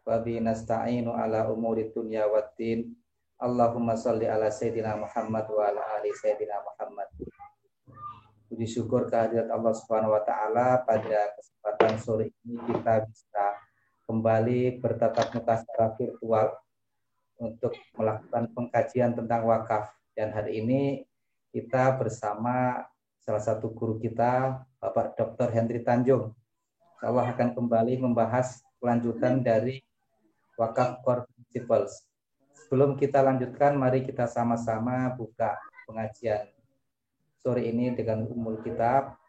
wa bi nasta'inu ala umuri dunya waddin. Allahumma sholli ala sayyidina Muhammad wa ala ali sayyidina Muhammad. Puji syukur kehadirat Allah Subhanahu wa taala, pada kesempatan sore ini kita bisa kembali bertatap muka secara virtual untuk melakukan pengkajian tentang wakaf. Dan hari ini kita bersama salah satu guru kita, Bapak Dr. Henry Tanjung. Insyaallah akan kembali membahas kelanjutan dari wakaf core principles. Sebelum kita lanjutkan, mari kita sama-sama buka pengajian sore ini dengan umul kitab.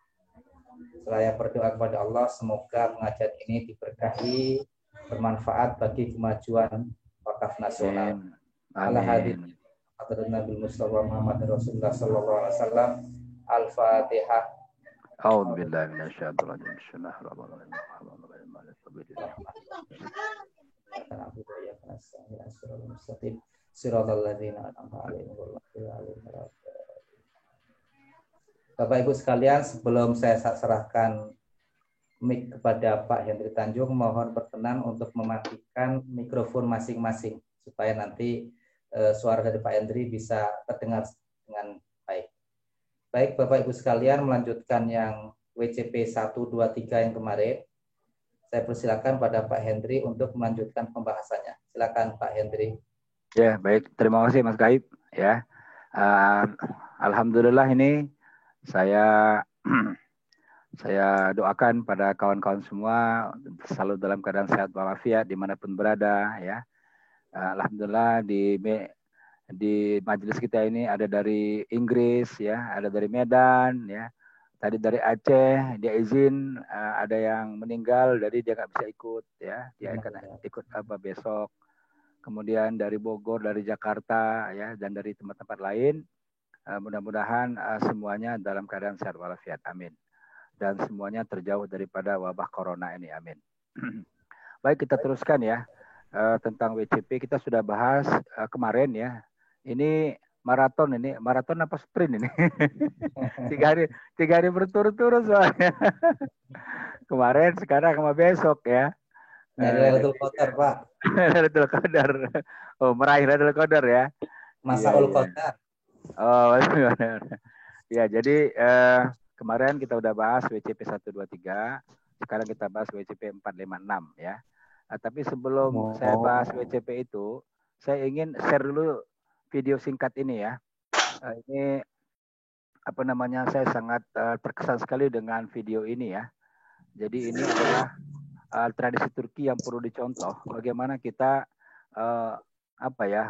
Saya berdoa kepada Allah, semoga pengajian ini diberkahi, bermanfaat bagi kemajuan wakaf nasional. Amin. Hadrat Nabi Mustafa Muhammad Rasulullah sallallahu alaihi wasallam. Al-Fatihah. A'udzu billahi minasyaitonir rajim. Bismillahirrahmanirrahim. Bapak Ibu sekalian, sebelum saya serahkan mic kepada Pak Henry Tanjung, mohon berkenan untuk mematikan mikrofon masing-masing supaya nanti suara dari Pak Henry bisa terdengar dengan baik. Baik Bapak Ibu sekalian, melanjutkan yang WCP 123 yang kemarin, saya persilakan pada Pak Henry untuk melanjutkan pembahasannya. Silakan Pak Henry. Ya, baik. Terima kasih Mas Gaib. Ya, alhamdulillah ini saya doakan pada kawan-kawan semua selalu dalam keadaan sehat walafiat dimanapun berada. Ya, alhamdulillah di majelis kita ini ada dari Inggris, ya, ada dari Medan, ya. Tadi dari Aceh, dia izin ada yang meninggal, jadi dia nggak bisa ikut, ya. Dia akan ikut besok. Kemudian dari Bogor, dari Jakarta, ya, dan dari tempat-tempat lain. Mudah-mudahan semuanya dalam keadaan sehat walafiat, amin. Dan semuanya terjauh daripada wabah corona ini, amin. Baik, kita teruskan ya tentang WCP. Kita sudah bahas kemarin ya. Ini maraton apa sprint ini? 3 hari berturut-turut soalnya. Kemarin, sekarang sama besok ya. Lailatul Qadar, Pak. Lailatul Qadar. Oh, meraih Lailatul Qadar ya. Masaul Qadar. Oh, ya, jadi kemarin kita udah bahas WCP 123, sekarang kita bahas WCP 456 ya. Tapi sebelum saya bahas WCP itu, saya ingin share dulu video singkat ini ya. Ini saya sangat terkesan sekali dengan video ini ya. Jadi ini adalah tradisi Turki yang perlu dicontoh. Bagaimana kita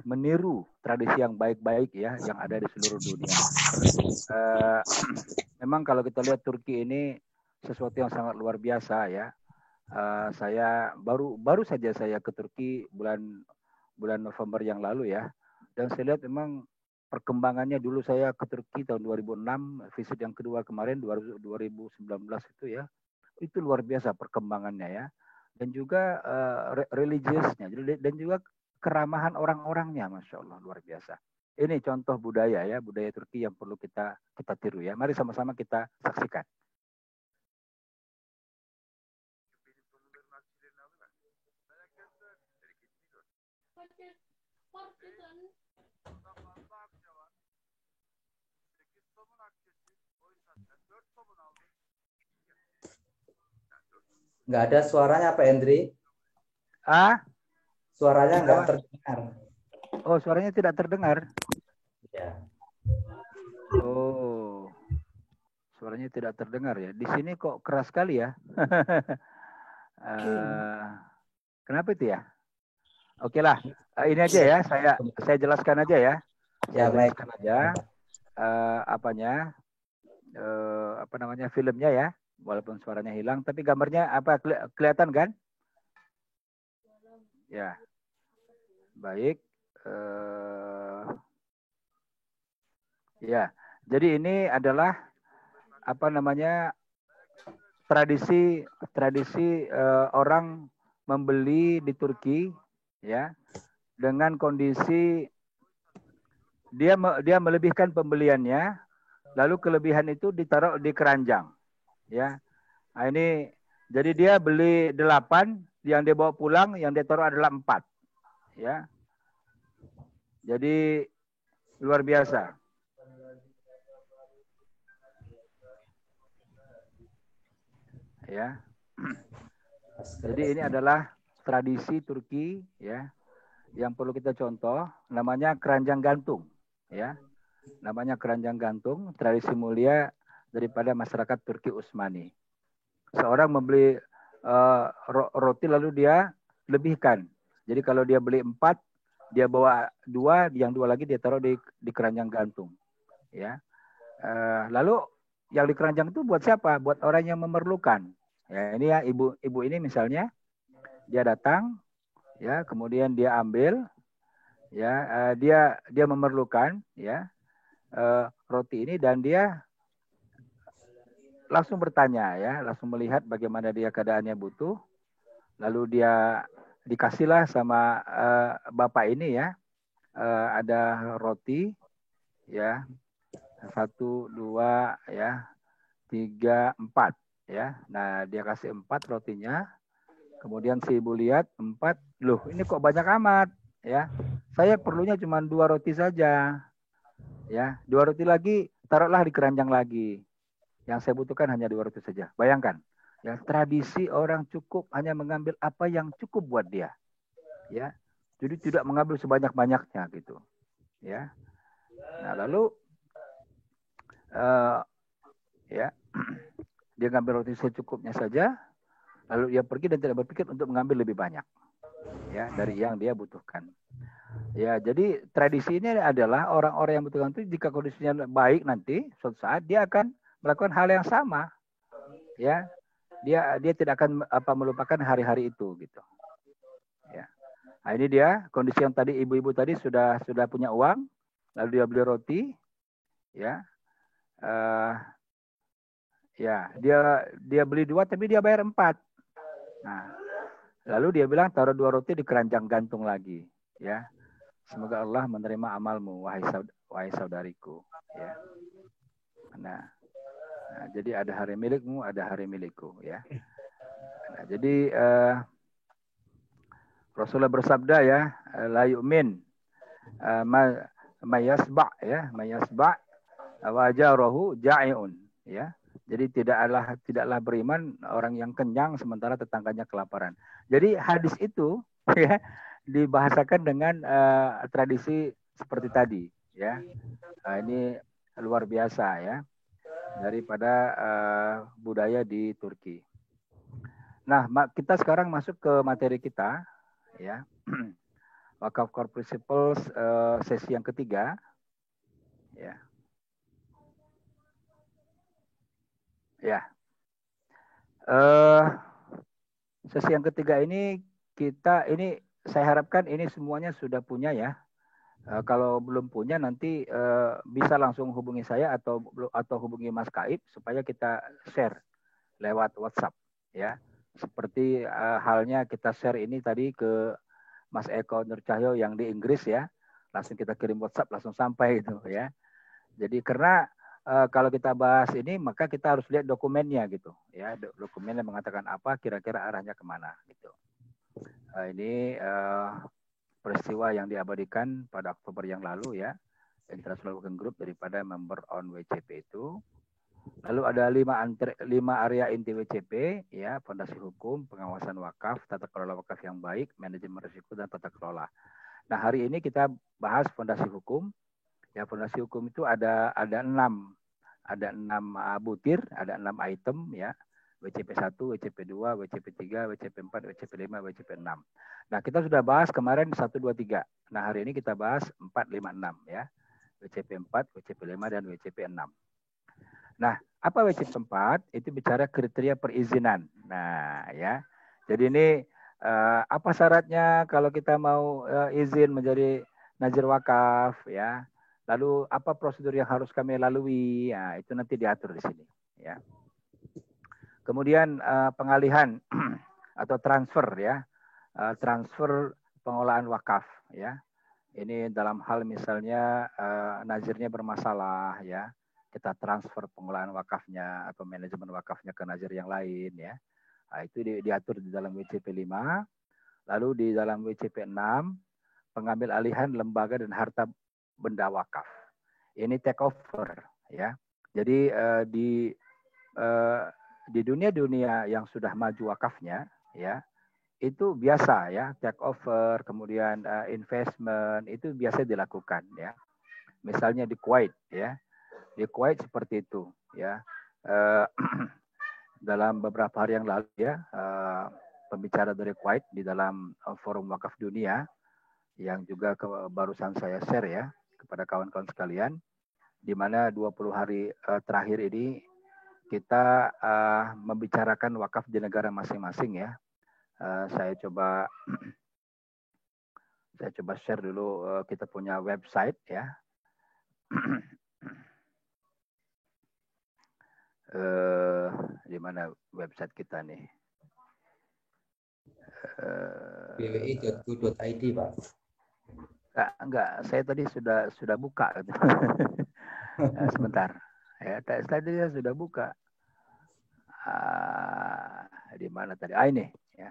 meniru tradisi yang baik-baik ya yang ada di seluruh dunia. Memang kalau kita lihat Turki ini sesuatu yang sangat luar biasa ya. Saya baru saja saya ke Turki bulan November yang lalu ya. Dan saya lihat memang perkembangannya, dulu saya ke Turki tahun 2006, visit yang kedua kemarin 2019 itu ya. Itu luar biasa perkembangannya ya. Dan juga religiusnya dan juga keramahan orang-orangnya, Masya Allah, luar biasa. Ini contoh budaya ya, budaya Turki yang perlu kita tiru ya. Mari sama-sama kita saksikan. Nggak ada suaranya Pak Hendri. Suaranya nggak terdengar. Oh, suaranya tidak terdengar? Ya. Oh, suaranya tidak terdengar ya. Di sini kok keras sekali ya. Kenapa itu ya? Oke lah, ini aja ya. Saya jelaskan aja ya. Ya, baik. Filmnya ya. Walaupun suaranya hilang, tapi gambarnya kelihatan kan? Ya, baik. Ya, jadi ini adalah tradisi orang membeli di Turki ya, dengan kondisi dia melebihkan pembeliannya, lalu kelebihan itu ditaruh di keranjang ya. Nah, ini jadi dia beli 8, yang dia bawa pulang, yang dia taruh adalah 4. Ya. Jadi luar biasa. Ya. Jadi ini adalah tradisi Turki ya yang perlu kita contoh, namanya keranjang gantung ya. Namanya keranjang gantung, tradisi mulia daripada masyarakat Turki Utsmani. Seorang membeli roti lalu dia lebihkan. Jadi kalau dia beli 4, dia bawa 2, yang 2 lagi dia taruh di keranjang gantung. Ya. Lalu yang di keranjang itu buat siapa? Buat orang yang memerlukan. Ya, ini ya ibu ini misalnya dia datang, ya kemudian dia ambil, ya dia memerlukan, ya roti ini dan dia langsung bertanya, ya langsung melihat bagaimana dia keadaannya butuh, lalu dia dikasihlah sama bapak ini ya ada roti, ya 1, 2, ya 3, 4, ya. Nah dia kasih 4 rotinya. Kemudian si ibu lihat 4, loh ini kok banyak amat, ya. Saya perlunya cuma 2 roti saja, ya. 2 roti lagi taruhlah di keranjang lagi. Yang saya butuhkan hanya 2 roti saja. Bayangkan, ya tradisi orang cukup hanya mengambil apa yang cukup buat dia, ya. Jadi tidak mengambil sebanyak-banyaknya gitu, ya. Nah lalu ya dia ngambil roti secukupnya saja. Lalu dia pergi dan tidak berpikir untuk mengambil lebih banyak, ya dari yang dia butuhkan. Ya, jadi tradisi ini adalah orang-orang yang butuhkan itu jika kondisinya baik nanti suatu saat dia akan melakukan hal yang sama, ya. Dia tidak akan melupakan hari-hari itu gitu. Ya. Nah, ini dia kondisi yang tadi ibu-ibu tadi sudah punya uang, lalu dia beli roti, ya. Ya, dia beli 2 tapi dia bayar 4. Nah, lalu dia bilang taruh 2 roti di keranjang gantung lagi, ya. Semoga Allah menerima amalmu wahai saudariku, ya. Nah, jadi ada hari milikmu, ada hari milikku, ya. Nah, jadi Rasulullah bersabda ya, la yu'min mayasba, ya, mayasba wajarahu ja'iun, ya. Jadi tidaklah beriman orang yang kenyang sementara tetangganya kelaparan. Jadi hadis itu ya dibahasakan dengan tradisi seperti tadi, ya. Ini luar biasa ya daripada budaya di Turki. Nah, kita sekarang masuk ke materi kita, ya. Wakaf Core Principles sesi yang ketiga, ya. Ya. Sesi yang ketiga ini saya harapkan ini semuanya sudah punya ya. Kalau belum punya nanti bisa langsung hubungi saya atau hubungi Mas Kaib supaya kita share lewat WhatsApp ya. Seperti halnya kita share ini tadi ke Mas Eko Nurcahyo yang di Inggris ya. Langsung kita kirim WhatsApp langsung sampai itu ya. Jadi karena kalau kita bahas ini maka kita harus lihat dokumennya gitu ya, dokumennya mengatakan apa, kira-kira arahnya kemana gitu. Ini peristiwa yang diabadikan pada Oktober yang lalu ya, International Working Group daripada member on WCP itu. Lalu ada 5 area inti WCP ya, fondasi hukum, pengawasan wakaf, tata kelola wakaf yang baik, manajemen risiko dan tata kelola. Nah hari ini kita bahas fondasi hukum. Ya, fondasi hukum itu ada 6 butir, ada 6 item ya. WCP 1, WCP 2, WCP 3, WCP 4, WCP 5, WCP 6. Nah, kita sudah bahas kemarin 1 2 3. Nah, hari ini kita bahas 4 5 6 ya. WCP 4, WCP 5 dan WCP 6. Nah, apa WCP 4? Itu bicara kriteria perizinan. Nah, ya. Jadi ini apa syaratnya kalau kita mau izin menjadi nazir wakaf ya. Lalu apa prosedur yang harus kami lalui? Ya, itu nanti diatur di sini. Ya. Kemudian pengalihan atau transfer ya, transfer pengolahan wakaf ya. Ini dalam hal misalnya nazirnya bermasalah ya, kita transfer pengolahan wakafnya atau manajemen wakafnya ke nazir yang lain ya. Nah, itu diatur di dalam WCP 5. Lalu di dalam WCP 6, pengambil alihan lembaga dan harta benda wakaf. Ini take over, ya. Jadi di dunia-dunia yang sudah maju wakafnya, ya, itu biasa ya, take over, kemudian investment itu biasa dilakukan, ya. Misalnya di Kuwait, ya, di Kuwait seperti itu, ya. Dalam beberapa hari yang lalu, ya, pembicara dari Kuwait di dalam forum wakaf dunia yang juga barusan saya share ya kepada kawan-kawan sekalian, di mana 20 hari terakhir ini kita membicarakan wakaf di negara masing-masing ya. Saya coba share dulu, kita punya website ya. Di mana website kita nih? bwi.go.id, Pak. Enggak, saya tadi sudah buka. Sebentar. Ya, tadi saya sudah buka. Di mana tadi? Ini ya.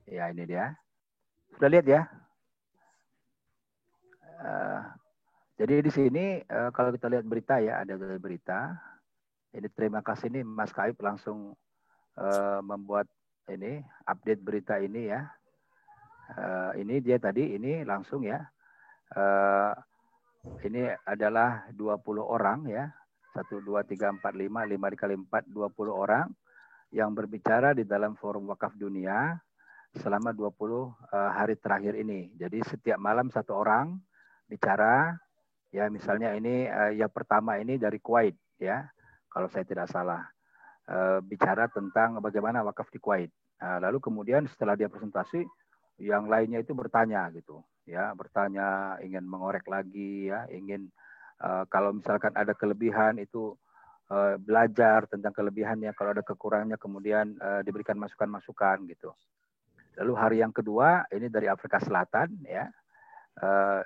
Ya, ini dia. Sudah lihat ya? Jadi di sini kalau kita lihat berita ya, ada berita. Ini terima kasih nih Mas Kaib langsung membuat ini update berita ini ya. Ini dia tadi, ini langsung ya. Ini adalah 20 orang ya. 1, 2, 3, 4, 5 dikali 4, 20 orang yang berbicara di dalam forum wakaf dunia selama 20 hari terakhir ini. Jadi setiap malam satu orang bicara, ya misalnya ini yang pertama ini dari Kuwait ya, kalau saya tidak salah, bicara tentang bagaimana wakaf di Kuwait. Lalu kemudian setelah dia presentasi, yang lainnya itu bertanya gitu, ya bertanya, ingin mengorek lagi, ya ingin kalau misalkan ada kelebihan itu belajar tentang kelebihannya, kalau ada kekurangannya kemudian diberikan masukan-masukan gitu. Lalu hari yang kedua ini dari Afrika Selatan ya,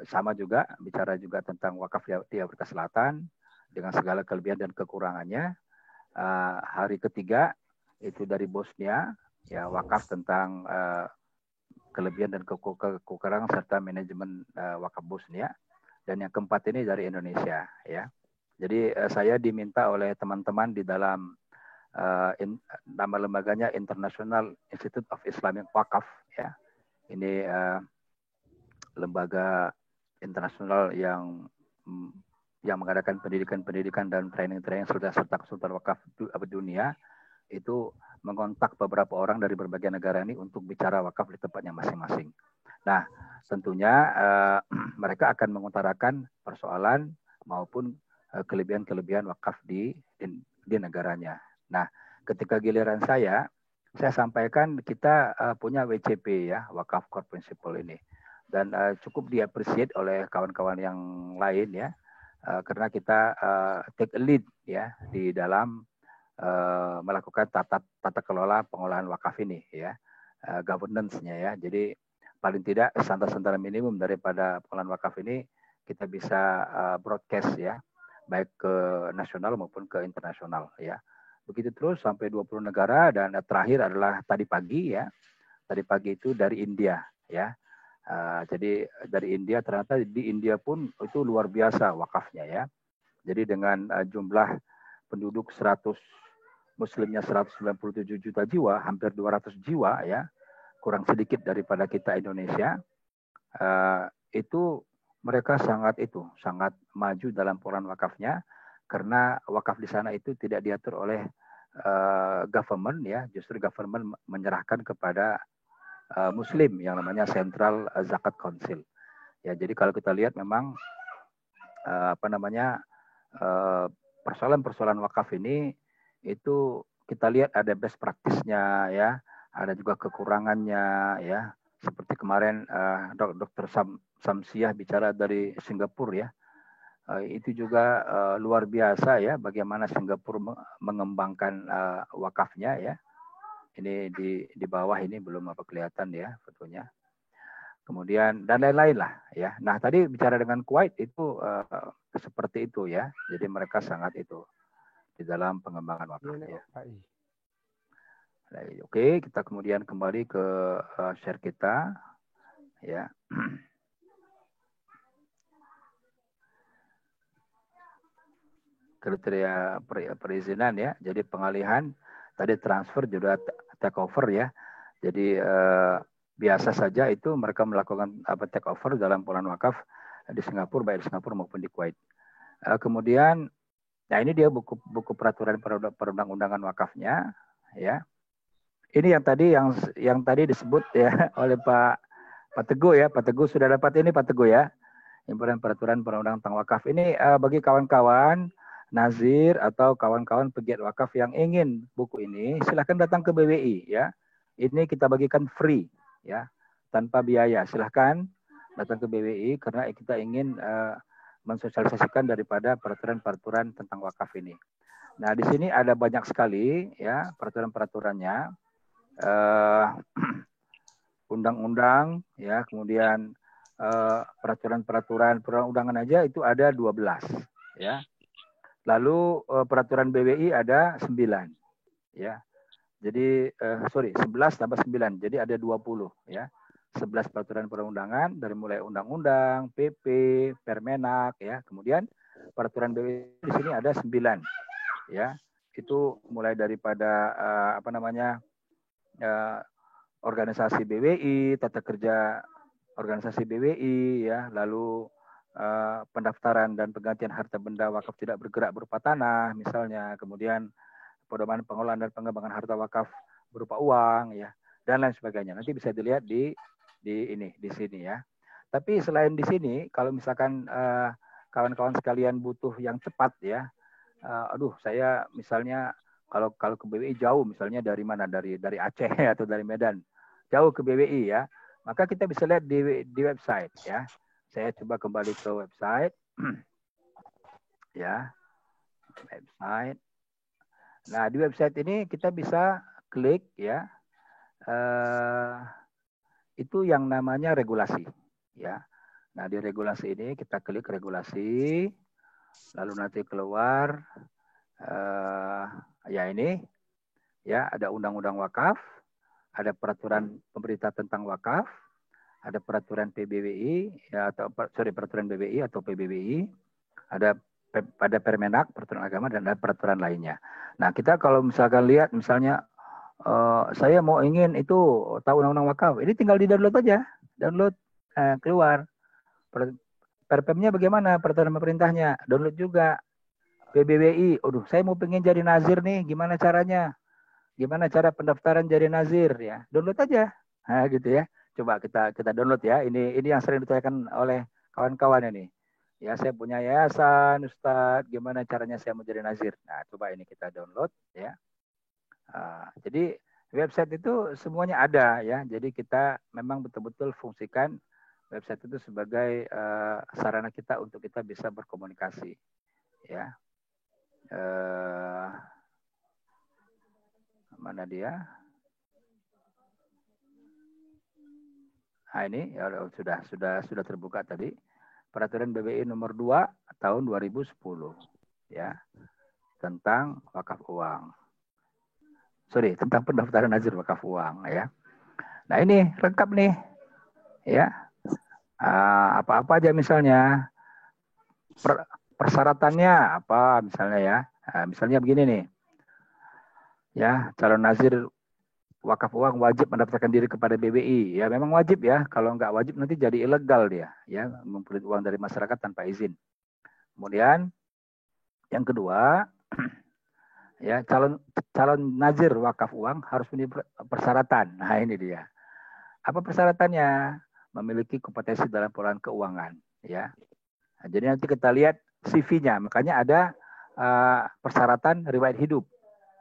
sama juga bicara juga tentang wakaf di Afrika Selatan dengan segala kelebihan dan kekurangannya. Hari ketiga itu dari Bosnia ya, wakaf tentang kelebihan dan kekurangan serta manajemen wakaf Bosnia. Dan yang keempat ini dari Indonesia ya. Jadi saya diminta oleh teman-teman di dalam nama lembaganya International Institute of Islamic Wakaf ya. Ini lembaga internasional yang mengadakan pendidikan dan training serta konsultan wakaf dunia, itu mengontak beberapa orang dari berbagai negara ini untuk bicara wakaf di tempatnya masing-masing. Nah, tentunya mereka akan mengutarakan persoalan maupun kelebihan-kelebihan wakaf di negaranya. Nah, ketika giliran saya sampaikan kita punya WCP ya, Wakaf Core Principle ini. Dan cukup diapresiasi oleh kawan-kawan yang lain ya, karena kita take a lead ya di dalam melakukan tata kelola pengolahan wakaf ini ya, governance-nya ya. Jadi paling tidak standar-standar minimum daripada pengolahan wakaf ini kita bisa broadcast ya, baik ke nasional maupun ke internasional ya. Begitu terus sampai 20 negara, dan terakhir adalah tadi pagi ya. Tadi pagi itu dari India ya. Jadi dari India, ternyata di India pun itu luar biasa wakafnya ya. Jadi dengan jumlah penduduk 100, muslimnya 197 juta jiwa, hampir 200 jiwa ya, kurang sedikit daripada kita Indonesia. Itu mereka sangat maju dalam pengolahan wakafnya, karena wakaf di sana itu tidak diatur oleh government ya, justru government menyerahkan kepada Muslim yang namanya Central Zakat Council. Ya, jadi kalau kita lihat memang persoalan-persoalan wakaf ini itu kita lihat ada best practice-nya ya, ada juga kekurangannya ya. Seperti kemarin Dr. Samsiah bicara dari Singapura ya. Itu juga luar biasa ya, bagaimana Singapura mengembangkan wakafnya ya. Ini di bawah ini belum kelihatan ya fotonya. Kemudian dan lain-lain lah ya. Nah, tadi bicara dengan Kuwait itu seperti itu ya. Jadi mereka sangat itu di dalam pengembangan wakaf ya. Oke, kita kemudian kembali ke share kita, ya. Kriteria perizinan ya. Jadi pengalihan, tadi transfer juga take over ya. Jadi biasa saja itu mereka melakukan take over dalam pengelolaan wakaf di Singapura, baik di Singapura maupun di Kuwait. Kemudian, nah ini dia buku peraturan perundang-undangan wakafnya, ya. Ini yang tadi disebut ya oleh Pak Teguh ya. Pak Teguh sudah dapat ini Pak Teguh ya. Himpunan peraturan perundang tentang wakaf ini bagi kawan-kawan nazir atau kawan-kawan pegiat wakaf yang ingin buku ini, silahkan datang ke BWI ya. Ini kita bagikan free ya, tanpa biaya. Silahkan datang ke BWI karena kita ingin mensosialisasikan daripada peraturan-peraturan tentang wakaf ini. Nah, di sini ada banyak sekali ya peraturan-peraturannya, undang-undang ya, kemudian peraturan-peraturan perundang-undangan aja itu ada 12 ya. Lalu peraturan BWI ada 9 ya. Jadi 11 tambah 9. Jadi ada 20 ya. 11 peraturan perundangan dari mulai undang-undang, PP, Permenak ya. Kemudian peraturan BWI di sini ada 9 ya. Itu mulai daripada organisasi BWI, tata kerja organisasi BWI ya, lalu pendaftaran dan penggantian harta benda wakaf tidak bergerak berupa tanah misalnya, kemudian pedoman pengelolaan dan pengembangan harta wakaf berupa uang ya, dan lain sebagainya. Nanti bisa dilihat di sini ya. Tapi selain di sini, kalau misalkan kawan-kawan sekalian butuh yang cepat ya, saya misalnya kalau ke BWI jauh, misalnya dari mana, dari Aceh atau dari Medan, jauh ke BWI ya, maka kita bisa lihat di website ya. Saya coba kembali ke website ya, website. Nah, di website ini kita bisa klik ya, itu yang namanya regulasi ya. Nah, di regulasi ini kita klik regulasi, lalu nanti keluar ya ini ya, ada undang-undang wakaf, ada peraturan pemerintah tentang wakaf, ada peraturan PBWI ya, atau peraturan BWI atau PBWI, ada Permenak, peraturan agama, dan ada peraturan lainnya. Nah, kita kalau misalkan lihat misalnya saya mau ingin itu tahu undang-undang wakaf, ini tinggal di-download aja, download keluar. Perpemnya bagaimana, peraturan pemerintahnya, download juga. PBWI, saya mau pengen jadi nazir nih, gimana caranya? Gimana cara pendaftaran jadi nazir ya? Download aja. Nah, gitu ya. Coba kita download ya. Ini yang sering ditanyakan oleh kawan-kawan ini. Ya, saya punya yayasan, Ustadz, gimana caranya saya mau jadi nazir? Nah, coba ini kita download ya. Jadi website itu semuanya ada ya. Jadi kita memang betul-betul fungsikan website itu sebagai sarana kita untuk kita bisa berkomunikasi ya. Mana dia? Nah, ini ya, sudah terbuka tadi. Peraturan BWI nomor 2 tahun 2010 ya, tentang wakaf uang. Tentang pendaftaran nazir wakaf uang ya. Nah, ini lengkap nih ya. Apa-apa aja misalnya persyaratannya apa misalnya ya. Misalnya begini nih. Ya, calon nazir wakaf uang wajib mendaftarkan diri kepada BWI. Ya, memang wajib ya. Kalau nggak wajib nanti jadi ilegal dia, ya, memperoleh uang dari masyarakat tanpa izin. Kemudian yang kedua, ya, calon nazir wakaf uang harus memiliki persyaratan. Nah, ini dia. Apa persyaratannya? Memiliki kompetensi dalam pengelolaan keuangan, ya. Nah, jadi nanti kita lihat CV-nya. Makanya ada persyaratan riwayat hidup.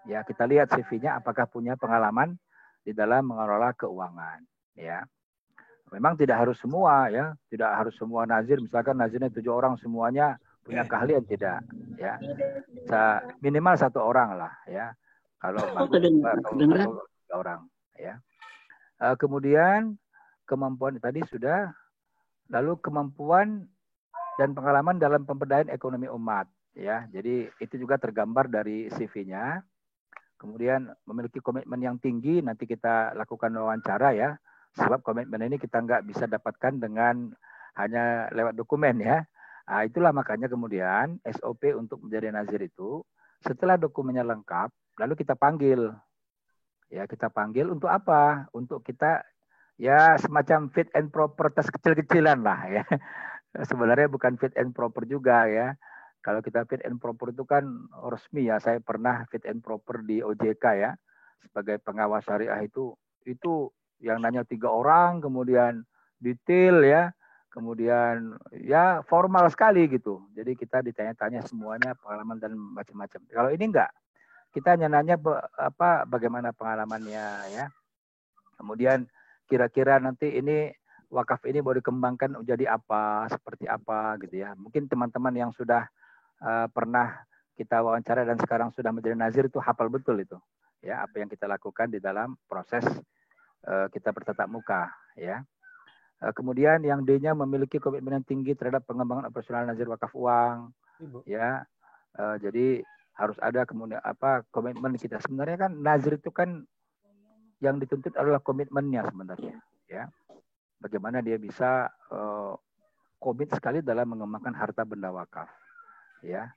Ya, kita lihat CV-nya apakah punya pengalaman di dalam mengelola keuangan, ya. Memang tidak harus semua ya, tidak harus semua nazir, misalkan nazirnya 7 orang semuanya punya keahlian, tidak ya. Minimal 1 orang lah ya. Kalau bagus atau 3 orang ya. Kemudian kemampuan tadi sudah, lalu kemampuan dan pengalaman dalam pemberdayaan ekonomi umat ya. Jadi itu juga tergambar dari CV-nya. kemudian memiliki komitmen yang tinggi. Nanti kita lakukan wawancara ya, sebab komitmen ini kita nggak bisa dapatkan dengan hanya lewat dokumen ya. Nah, itulah makanya kemudian SOP untuk menjadi nazir itu setelah dokumennya lengkap, lalu kita panggil. Ya, kita panggil untuk apa? Untuk kita ya semacam fit and proper tes kecil-kecilan lah ya. Sebenarnya bukan fit and proper juga ya. Kalau kita fit and proper itu kan resmi ya. Saya pernah fit and proper di OJK ya. Sebagai pengawas syariah itu yang nanya 3 orang, kemudian detail ya. Kemudian ya formal sekali gitu. Jadi kita ditanya-tanya semuanya pengalaman dan macam-macam. Kalau ini enggak, kita hanya nanya bagaimana pengalamannya ya. Kemudian kira-kira nanti ini wakaf ini mau dikembangkan menjadi apa, seperti apa gitu ya. Mungkin teman-teman yang sudah pernah kita wawancara dan sekarang sudah menjadi nazir itu hafal betul itu. Ya, apa yang kita lakukan di dalam proses kita bertatap muka ya. Kemudian yang D-nya memiliki komitmen yang tinggi terhadap pengembangan operasional nazir wakaf uang. Ya. Jadi harus ada kemudian komitmen kita. Sebenarnya kan nazir itu kan yang dituntut adalah komitmennya sebenarnya ya. Bagaimana dia bisa komit sekali dalam mengembangkan harta benda wakaf ya.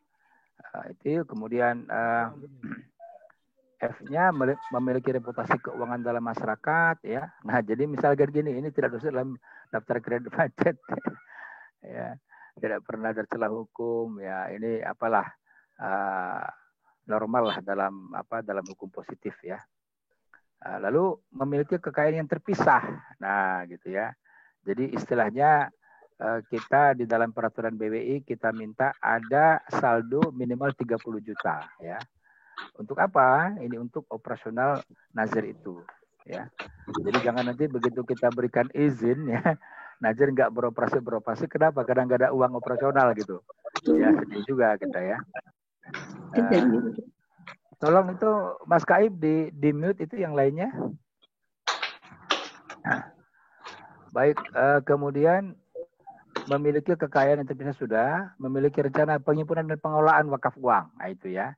Itu kemudian F-nya memiliki reputasi keuangan dalam masyarakat ya. Nah, jadi misalnya gini, ini tidak termasuk dalam daftar kredit macet ya. Tidak pernah tercela hukum ya. Ini apalah normal lah dalam hukum positif ya. Lalu memiliki kekayaan yang terpisah. Nah, gitu ya. Jadi istilahnya kita di dalam peraturan BWI kita minta ada saldo minimal 30 juta ya. Untuk apa? Ini untuk operasional nazir itu ya. Jadi jangan nanti begitu kita berikan izin ya, nazir nggak beroperasi. Kenapa? Karena nggak ada uang operasional gitu. Ya, sedih juga kita ya. Tolong itu Mas Kaib di mute itu yang lainnya. Nah, baik, kemudian memiliki kekayaan yang terpisah sudah, memiliki rencana penghimpunan dan pengelolaan wakaf uang. Nah, itu ya.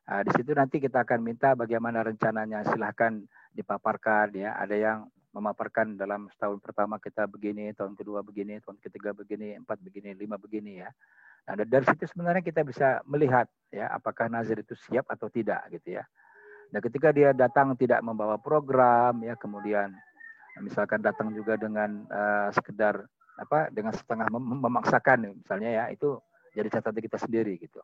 Di situ nanti kita akan minta bagaimana rencananya. Silahkan dipaparkan ya. Ada yang memaparkan dalam setahun pertama kita begini, tahun kedua begini, tahun ketiga begini, 4 begini, 5 begini ya. Nah, dari situ sebenarnya kita bisa melihat ya apakah nazir itu siap atau tidak gitu ya. Nah, ketika dia datang tidak membawa program ya, kemudian misalkan datang juga dengan sekedar dengan setengah memaksakan misalnya ya, itu jadi catatan kita sendiri gitu.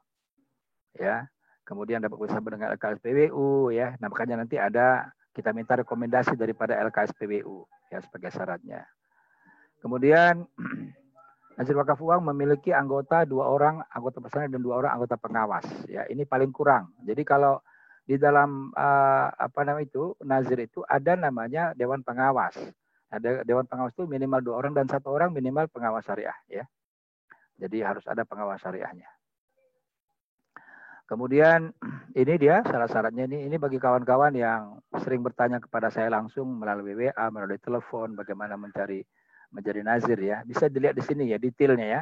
Ya. Kemudian dapat bersama dengan LKSPWU ya. Nah, makanya nanti kita minta rekomendasi daripada LKSPWU ya sebagai syaratnya. Kemudian nazir wakaf uang memiliki anggota 2 orang anggota pelaksana dan 2 orang anggota pengawas. Ya, ini paling kurang. Jadi kalau di dalam nazir itu ada namanya dewan pengawas. Ada dewan pengawas itu minimal 2 orang dan 1 orang minimal pengawas syariah ya. Jadi harus ada pengawas syariahnya. Kemudian ini dia syarat-syaratnya ini bagi kawan-kawan yang sering bertanya kepada saya langsung melalui WA, melalui telepon bagaimana menjadi nazir ya. Bisa dilihat di sini ya detailnya ya.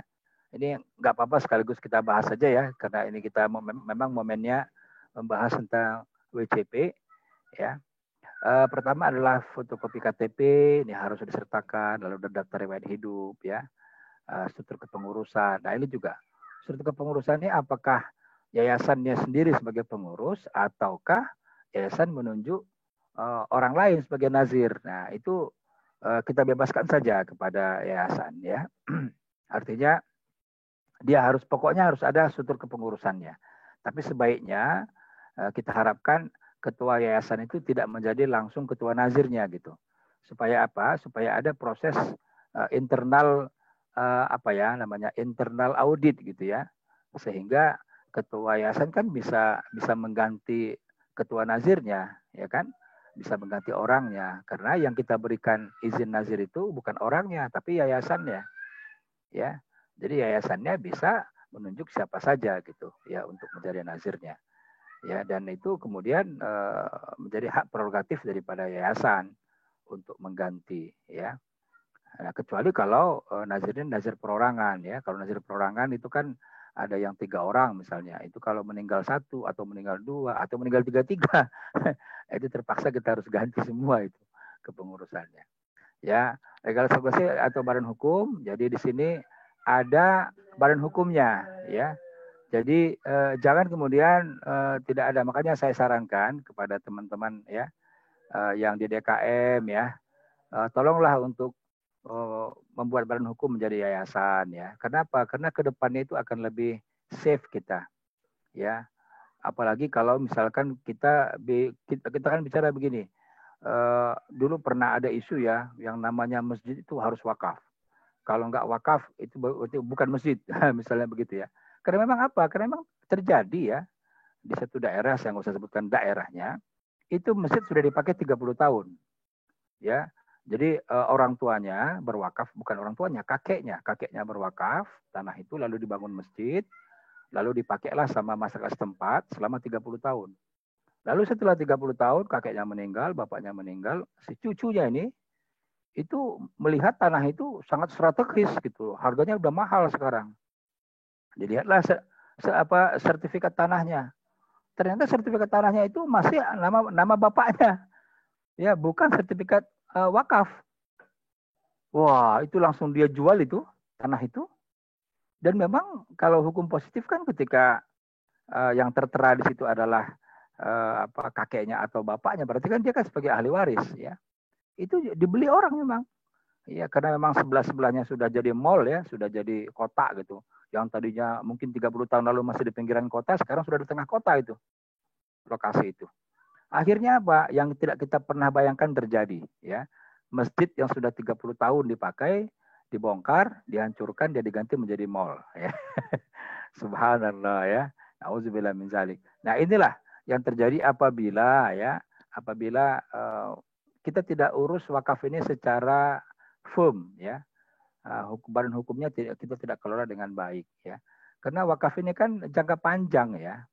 Ini nggak apa-apa sekaligus kita bahas saja ya karena ini kita memang momennya membahas tentang WCP ya. Pertama adalah fotokopi KTP, ini harus disertakan, lalu daftar riwayat hidup ya. Struktur kepengurusan. Nah, ini juga struktur kepengurusan ini apakah yayasannya sendiri sebagai pengurus ataukah yayasan menunjuk orang lain sebagai nazir. Nah, itu kita bebaskan saja kepada yayasan ya. Artinya pokoknya harus ada struktur kepengurusannya. Tapi sebaiknya kita harapkan ketua yayasan itu tidak menjadi langsung ketua nazirnya gitu. Supaya apa? Supaya ada proses internal internal audit gitu ya. Sehingga ketua yayasan kan bisa mengganti ketua nazirnya, ya kan? Bisa mengganti orangnya. Karena yang kita berikan izin nazir itu bukan orangnya, tapi yayasannya. Ya. Jadi yayasannya bisa menunjuk siapa saja gitu ya untuk menjadi nazirnya. Ya, dan itu kemudian menjadi hak prerogatif daripada yayasan untuk mengganti ya. Nah, kecuali kalau nazirnya nazir perorangan ya. Kalau nazir perorangan itu kan ada yang 3 orang misalnya, itu kalau meninggal 1 atau meninggal 2 atau meninggal 3, itu terpaksa kita harus ganti semua itu kepengurusannya. Ya, legalisasi atau badan hukum. Jadi di sini ada badan hukumnya, ya. Jadi jangan kemudian tidak ada. Makanya saya sarankan kepada teman-teman ya yang di DKM ya, tolonglah untuk membuat badan hukum menjadi yayasan ya. Kenapa? Karena kedepannya itu akan lebih safe kita, ya. Apalagi kalau misalkan kita kan bicara begini. Dulu pernah ada isu ya, yang namanya masjid itu harus wakaf. Kalau nggak wakaf itu bukan masjid, misalnya begitu ya. Karena memang apa? Karena memang terjadi ya di satu daerah, saya nggak usah sebutkan daerahnya, itu masjid sudah dipakai 30 tahun, ya. Jadi orang tuanya berwakaf, bukan orang tuanya, kakeknya berwakaf tanah itu, lalu dibangun masjid, lalu dipakailah sama masyarakat setempat selama 30 tahun. Lalu setelah 30 tahun kakeknya meninggal, bapaknya meninggal, si cucunya ini itu melihat tanah itu sangat strategis gitu. Harganya udah mahal sekarang. Dilihatlah sertifikat tanahnya. Ternyata sertifikat tanahnya itu masih nama bapaknya. Ya, bukan sertifikat wakaf. Wah, itu langsung dia jual itu tanah itu. Dan memang kalau hukum positif kan ketika yang tertera di situ adalah kakeknya atau bapaknya, berarti kan dia kan sebagai ahli waris ya. Itu dibeli orang memang. Iya, karena memang sebelah-sebelahnya sudah jadi mall ya, sudah jadi kota gitu. Yang tadinya mungkin 30 tahun lalu masih di pinggiran kota, sekarang sudah di tengah kota itu. Lokasi itu. Akhirnya apa? Yang tidak kita pernah bayangkan terjadi ya. Masjid yang sudah 30 tahun dipakai, dibongkar, dihancurkan, dia diganti menjadi mall ya. Subhanallah ya. Nauzubillah min zalik. Nah, inilah yang terjadi apabila kita tidak urus wakaf ini secara firm ya. Badan hukumnya kita tidak kelola dengan baik ya. Karena wakaf ini kan jangka panjang ya.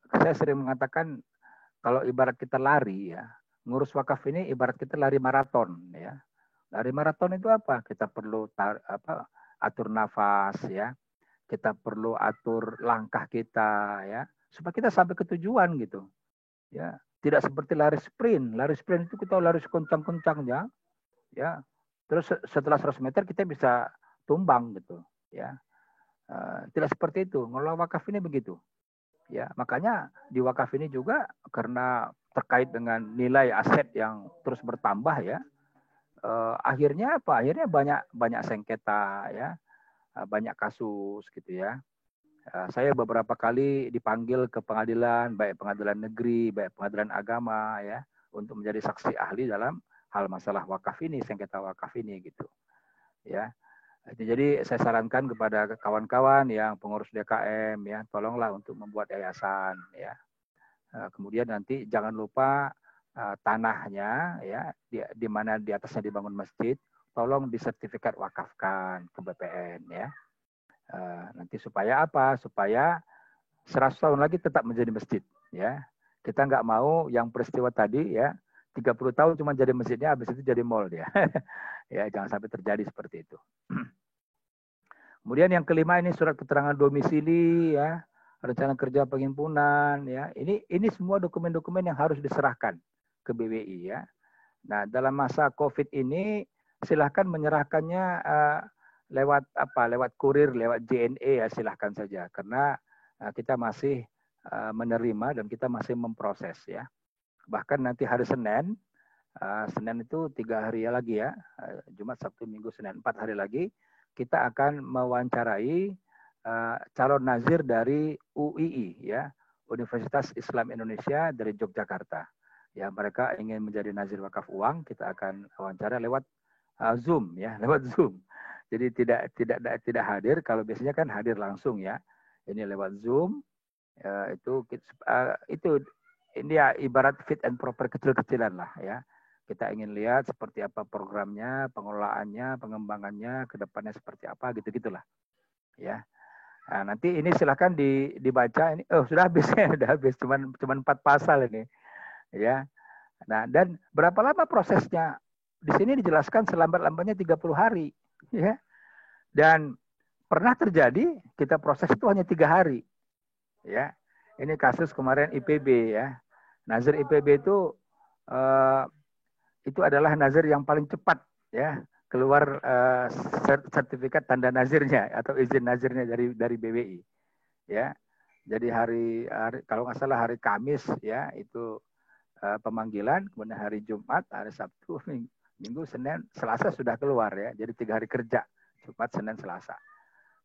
Saya sering mengatakan kalau ibarat kita lari ya, ngurus wakaf ini ibarat kita lari maraton ya. Lari maraton itu apa? Kita perlu atur nafas ya. Kita perlu atur langkah kita ya, supaya kita sampai ke tujuan gitu. Ya, tidak seperti lari sprint. Lari sprint itu kita lari sekencang-kencangnya ya. Terus setelah 100 meter kita bisa tumbang gitu ya. Tidak seperti itu. Ngelola wakaf ini begitu. Ya, makanya di wakaf ini juga karena terkait dengan nilai aset yang terus bertambah ya. Akhirnya apa? Akhirnya banyak sengketa ya. Banyak kasus gitu ya. Saya beberapa kali dipanggil ke pengadilan, baik pengadilan negeri, baik pengadilan agama ya, untuk menjadi saksi ahli dalam hal masalah wakaf ini, sengketa wakaf ini gitu. Ya. Jadi saya sarankan kepada kawan-kawan yang pengurus DKM ya, tolonglah untuk membuat yayasan ya. Kemudian nanti jangan lupa tanahnya ya, di mana di atasnya dibangun masjid, tolong disertifikat wakafkan ke BPN ya. Nanti supaya apa? Supaya 100 tahun lagi tetap menjadi masjid ya. Kita nggak mau yang peristiwa tadi ya, 30 tahun cuma jadi masjidnya, habis itu jadi mall dia. Ya, jangan sampai terjadi seperti itu. Kemudian yang kelima ini surat keterangan domisili ya, rencana kerja penghimpunan ya. Ini semua dokumen-dokumen yang harus diserahkan ke BWI ya. Nah, dalam masa Covid ini silahkan menyerahkannya lewat kurir, lewat JNE ya, silahkan saja karena kita masih menerima dan kita masih memproses ya. Bahkan nanti hari Senin itu 3 hari lagi ya, Jumat, Sabtu, Minggu, Senin, 4 hari lagi kita akan mewawancarai calon nazir dari UII ya, Universitas Islam Indonesia dari Yogyakarta. Ya, mereka ingin menjadi nazir wakaf uang, kita akan wawancara lewat Zoom ya, lewat Zoom. Jadi tidak hadir, kalau biasanya kan hadir langsung ya. Ini lewat Zoom. Ini ya ibarat fit and proper kecil-kecilan lah ya. Kita ingin lihat seperti apa programnya, pengelolaannya, pengembangannya, kedepannya seperti apa, gitu-gitulah. Ya. Nah, nanti ini silahkan dibaca. Ini, sudah habis ya, sudah habis. Cuman 4 pasal ini. Ya. Nah, dan berapa lama prosesnya? Di sini dijelaskan selambat-lambatnya 30 hari. Ya. Dan pernah terjadi kita proses itu hanya 3 hari. Ya, ini kasus kemarin IPB ya. Nazir IPB itu adalah nazir yang paling cepat ya keluar sertifikat tanda nazirnya atau izin nazirnya dari BWI ya. Jadi hari kalau nggak salah hari Kamis ya itu pemanggilan, kemudian hari Jumat, hari Sabtu, Minggu, Senin, Selasa sudah keluar ya. Jadi 3 hari kerja, Jumat, Senin, Selasa.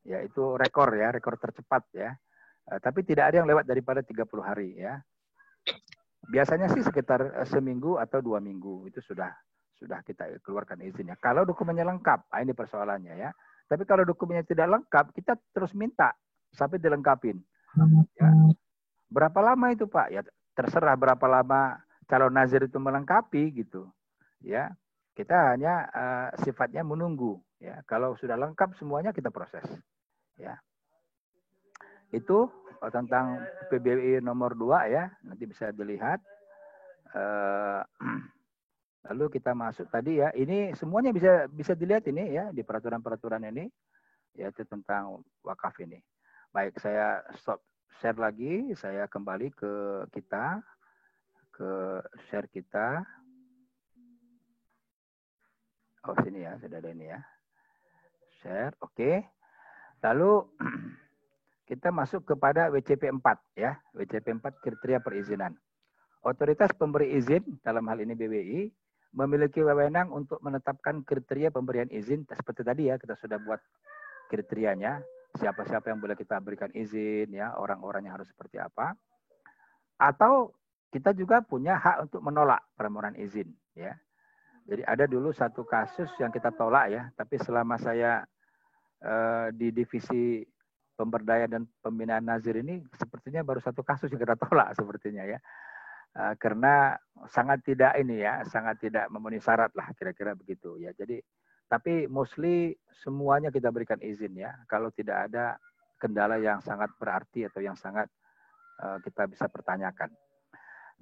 Ya itu rekor ya, rekor tercepat ya. Tapi tidak ada yang lewat daripada 30 hari ya. Biasanya sih sekitar seminggu atau 2 minggu itu sudah kita keluarkan izinnya. Kalau dokumennya lengkap, ini persoalannya ya. Tapi kalau dokumennya tidak lengkap, kita terus minta sampai dilengkapin. Ya. Berapa lama itu Pak? Ya terserah berapa lama calon nazir itu melengkapi gitu. Ya, kita hanya sifatnya menunggu. Ya, kalau sudah lengkap semuanya kita proses. Ya, itu tentang PBWI nomor 2 ya. Nanti bisa dilihat. Lalu kita masuk tadi ya. Ini semuanya bisa dilihat ini ya di peraturan-peraturan ini. Yaitu tentang wakaf ini. Baik, saya stop share lagi. Saya kembali ke kita. Ke share kita. Oh sini ya, sudah ada ini ya. Share, oke. Lalu kita masuk kepada WCP 4 ya. WCP 4 kriteria perizinan. Otoritas pemberi izin dalam hal ini BWI memiliki wewenang untuk menetapkan kriteria pemberian izin seperti tadi ya, kita sudah buat kriterianya, siapa-siapa yang boleh kita berikan izin ya, orang-orangnya harus seperti apa. Atau kita juga punya hak untuk menolak permohonan izin ya. Jadi ada dulu satu kasus yang kita tolak ya, tapi selama saya di divisi pemberdayaan dan pembinaan nazir ini sepertinya baru satu kasus yang kita tolak sepertinya ya. Karena sangat tidak sangat tidak memenuhi syarat lah kira-kira begitu ya. Jadi tapi mostly semuanya kita berikan izin ya. Kalau tidak ada kendala yang sangat berarti atau yang sangat kita bisa pertanyakan.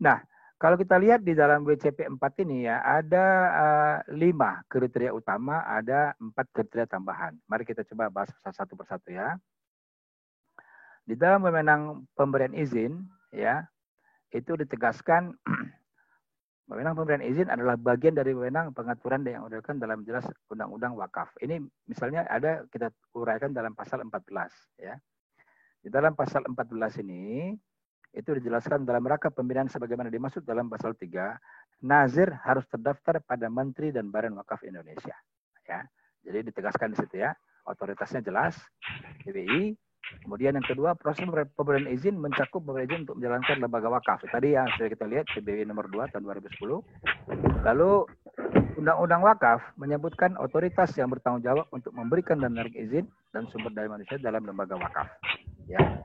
Nah, kalau kita lihat di dalam WCP 4 ini ya, ada 5 kriteria utama, ada 4 kriteria tambahan. Mari kita coba bahas satu persatu ya. Di dalam wewenang pemberian izin, ya, itu ditegaskan wewenang pemberian izin adalah bagian dari wewenang pengaturan yang diuraikan dalam jelas Undang-Undang Wakaf. Ini misalnya ada kita uraikan dalam pasal 14, ya. Di dalam pasal 14 ini, itu dijelaskan dalam rangka pembinaan sebagaimana dimaksud dalam pasal 3, nazir harus terdaftar pada Menteri dan Badan Wakaf Indonesia. Ya, jadi ditegaskan di situ ya, otoritasnya jelas, BWI. Kemudian yang kedua, proses pemberian izin mencakup pemberian izin untuk menjalankan lembaga wakaf. Tadi yang sudah kita lihat, PBWI nomor 2 tahun 2010. Lalu Undang-Undang Wakaf menyebutkan otoritas yang bertanggung jawab untuk memberikan dan menarik izin dan sumber daya manusia dalam lembaga wakaf. Ya.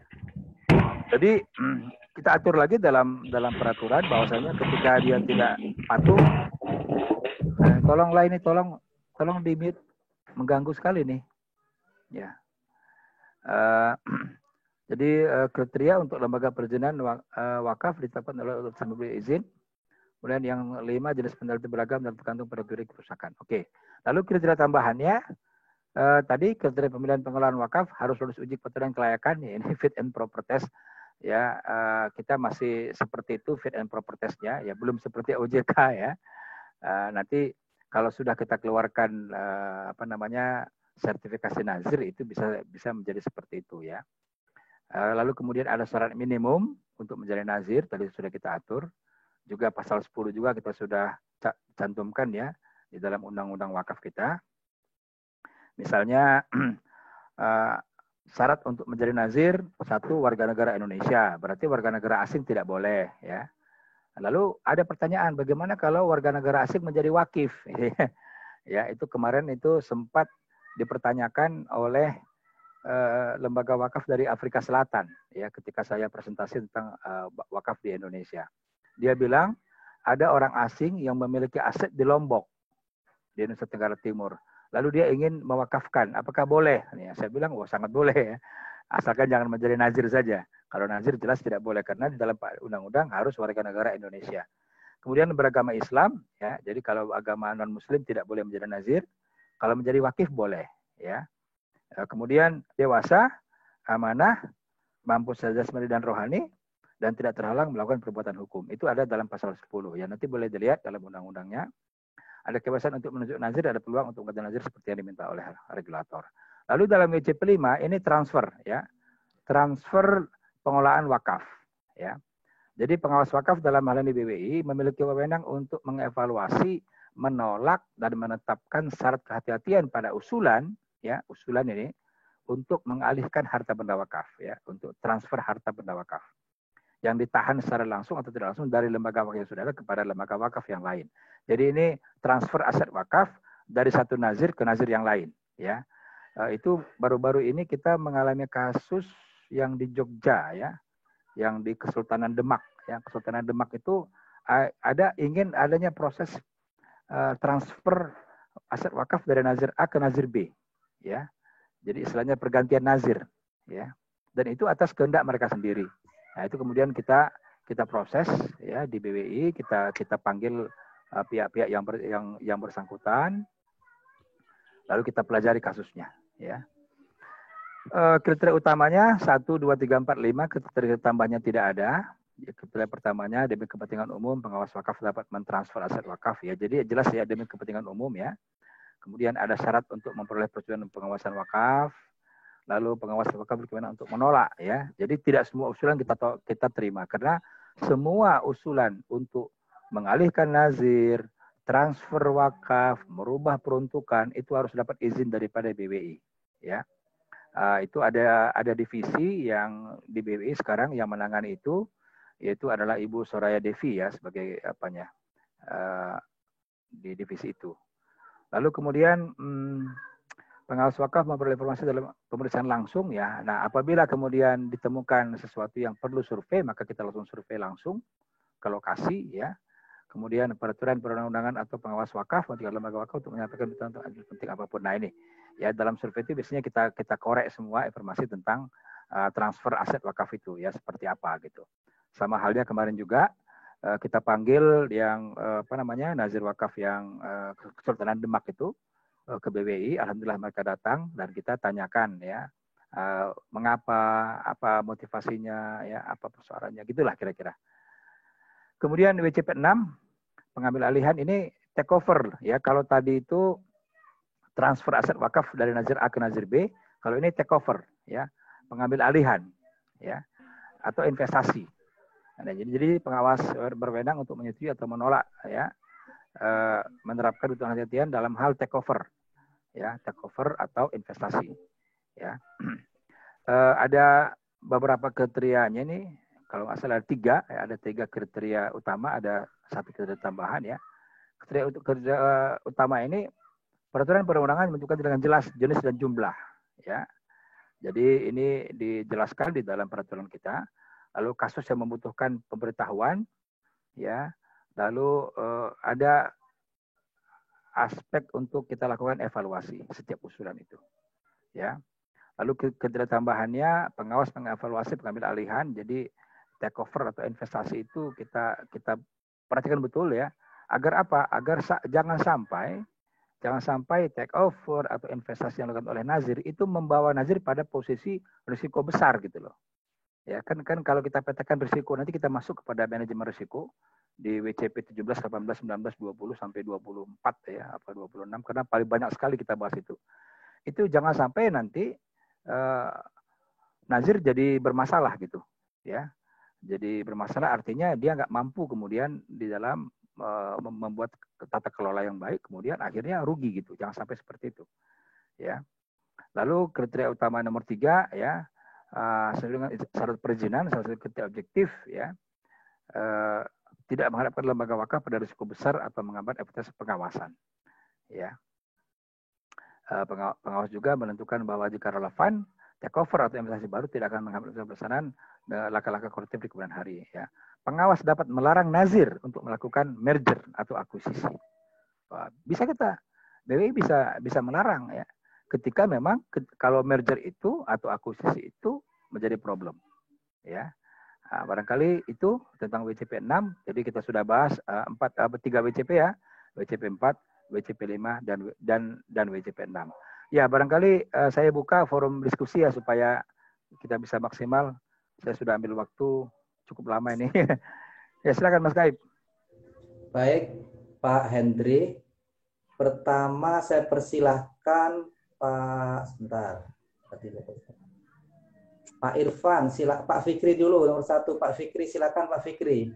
Jadi kita atur lagi dalam peraturan bahwasanya ketika dia tidak patuh, tolonglah ini tolong di mute, mengganggu sekali nih. Ya. Jadi kriteria untuk lembaga perizinan wakaf ditetapkan oleh otoritas pemberi izin. Kemudian yang 5 jenis peneliti beragam dan tergantung pada teori kerusakan. Oke. Lalu kriteria tambahannya tadi kriteria pemilihan pengelolaan wakaf harus lulus uji kebetulan kelayakan. Ya, ini fit and proper test. Ya, kita masih seperti itu fit and proper testnya. Ya, belum seperti OJK ya. Nanti kalau sudah kita keluarkan sertifikasi nazir itu bisa menjadi seperti itu ya. Lalu kemudian ada syarat minimum untuk menjadi nazir, tadi sudah kita atur. Juga pasal 10 juga kita sudah cantumkan ya di dalam undang-undang wakaf kita. Misalnya syarat untuk menjadi nazir, 1 warga negara Indonesia, berarti warga negara asing tidak boleh ya. Lalu ada pertanyaan, bagaimana kalau warga negara asing menjadi wakif? Ya, itu kemarin itu sempat dipertanyakan oleh lembaga wakaf dari Afrika Selatan ya ketika saya presentasi tentang wakaf di Indonesia. Dia bilang ada orang asing yang memiliki aset di Lombok di Nusa Tenggara Timur. Lalu dia ingin mewakafkan, apakah boleh? Ya, saya bilang, wah sangat boleh ya. Asalkan jangan menjadi nazir saja. Kalau nazir jelas tidak boleh karena di dalam undang-undang harus warga negara Indonesia. Kemudian beragama Islam, ya. Jadi kalau agama non Muslim tidak boleh menjadi nazir. Kalau menjadi wakif boleh, ya. Kemudian dewasa, amanah, mampu secara jasmani dan rohani, dan tidak terhalang melakukan perbuatan hukum. Itu ada dalam pasal 10. Ya, nanti boleh dilihat dalam undang-undangnya. Ada kebebasan untuk menunjuk nazir, ada peluang untuk mengganti nazir seperti yang diminta oleh regulator. Lalu dalam WCP 5 ini transfer, ya, transfer pengelolaan wakaf, ya. Jadi pengawas wakaf dalam hal ini BWI memiliki wewenang untuk mengevaluasi, menolak dan menetapkan syarat kehati-hatian pada usulan, ya, usulan ini untuk mengalihkan harta benda wakaf, ya, untuk transfer harta benda wakaf yang ditahan secara langsung atau tidak langsung dari lembaga wakaf yang sudah ada kepada lembaga wakaf yang lain. Jadi ini transfer aset wakaf dari satu nazir ke nazir yang lain, ya. Itu baru-baru ini kita mengalami kasus yang di Jogja, ya, yang di Kesultanan Demak, ya. Kesultanan Demak itu ingin adanya proses transfer aset wakaf dari nazir A ke nazir B, ya. Jadi istilahnya pergantian nazir, ya. Dan itu atas kehendak mereka sendiri. Nah, itu kemudian kita proses, ya, di BWI, kita panggil pihak-pihak yang bersangkutan, lalu kita pelajari kasusnya, ya. Kriteria utamanya 1, 2, 3, 4, 5, kriteria tambahnya tidak ada. Kriteria pertamanya demi kepentingan umum pengawas wakaf dapat mentransfer aset wakaf, ya. Jadi jelas, ya, demi kepentingan umum, ya. Kemudian ada syarat untuk memperoleh persetujuan pengawasan wakaf. Lalu pengawas wakaf berkewenangan untuk menolak, ya. Jadi tidak semua usulan kita terima karena semua usulan untuk mengalihkan nazir, transfer wakaf, merubah peruntukan itu harus dapat izin daripada BWI, ya. Itu ada divisi yang di BWI sekarang yang menangani itu, yaitu adalah Ibu Soraya Devi, ya, sebagai di divisi itu. Lalu kemudian pengawas wakaf memperoleh informasi dalam pemeriksaan langsung, ya. Nah, apabila kemudian ditemukan sesuatu yang perlu survei, maka kita langsung survei langsung ke lokasi, ya. Kemudian peraturan perundang-undangan atau pengawas wakaf untuk lembaga wakaf untuk menyampaikan tentang adil penting apapun. Nah, ini, ya, dalam survei itu biasanya kita korek semua informasi tentang transfer aset wakaf itu, ya, seperti apa gitu. Sama halnya kemarin juga kita panggil yang nazir wakaf yang Kesultanan Demak itu ke BWI, alhamdulillah mereka datang dan kita tanyakan, ya, mengapa, apa motivasinya, ya, apa persoalannya, gitulah kira-kira. Kemudian WCP 6 pengambil alihan ini take over, ya. Kalau tadi itu transfer aset wakaf dari nazir A ke nazir B, kalau ini take over, ya, pengambil alihan, ya, atau investasi. Nah, jadi pengawas berwenang untuk menyetujui atau menolak, ya, menerapkan hitungan hati-hatian dalam hal take over, ya, take over atau investasi, ya. Ada beberapa kriterianya nih, kalau nggak salah ada 3, ya, ada 3 kriteria utama, ada 1 kriteria tambahan, ya. Kriteria utama ini peraturan perundang-undangan menentukan dengan jelas jenis dan jumlah, ya. Jadi ini dijelaskan di dalam peraturan kita. Lalu kasus yang membutuhkan pemberitahuan, ya. Lalu ada aspek untuk kita lakukan evaluasi setiap usulan itu, ya. Lalu kriteria tambahannya pengawas mengevaluasi pengambil alihan. Jadi take over atau investasi itu kita perhatikan betul, ya. Agar apa? Agar jangan sampai take over atau investasi yang dilakukan oleh nazir itu membawa nazir pada posisi risiko besar gitu loh. Ya, kan kalau kita petakan risiko nanti kita masuk kepada manajemen risiko di WCP 17, 18, 19, 20 sampai 24, ya, apa 26 karena paling banyak sekali kita bahas itu. Itu jangan sampai nanti nazir jadi bermasalah gitu, ya. Jadi bermasalah artinya dia nggak mampu kemudian di dalam membuat tata kelola yang baik, kemudian akhirnya rugi gitu. Jangan sampai seperti itu, ya. Lalu kriteria utama nomor 3, ya, sesuai dengan syarat perizinan, salah satu kriteria objektif, ya, tidak menghadapkan lembaga wakaf pada risiko besar atau menghambat efektivitas pengawasan, ya. Pengawas juga menentukan bahwa jika relevan, take over atau investasi baru tidak akan menghambat pelaksanaan langkah-langkah koruptif di kemudian hari, ya. Pengawas dapat melarang nazir untuk melakukan merger atau akuisisi. Bisa BWI bisa melarang, ya, ketika memang kalau merger itu atau akuisisi itu menjadi problem, ya. Nah, barangkali itu tentang WCP 6. Jadi kita sudah bahas 3 WCP, ya. WCP 4, WCP 5 dan WCP 6. Ya, barangkali saya buka forum diskusi ya supaya kita bisa maksimal. Saya sudah ambil waktu cukup lama ini. Ya, silakan Mas Gaib. Baik, Pak Hendri. Pertama saya persilahkan Pak Irfan, Pak Fikri dulu nomor 1. Pak Fikri, silakan Pak Fikri.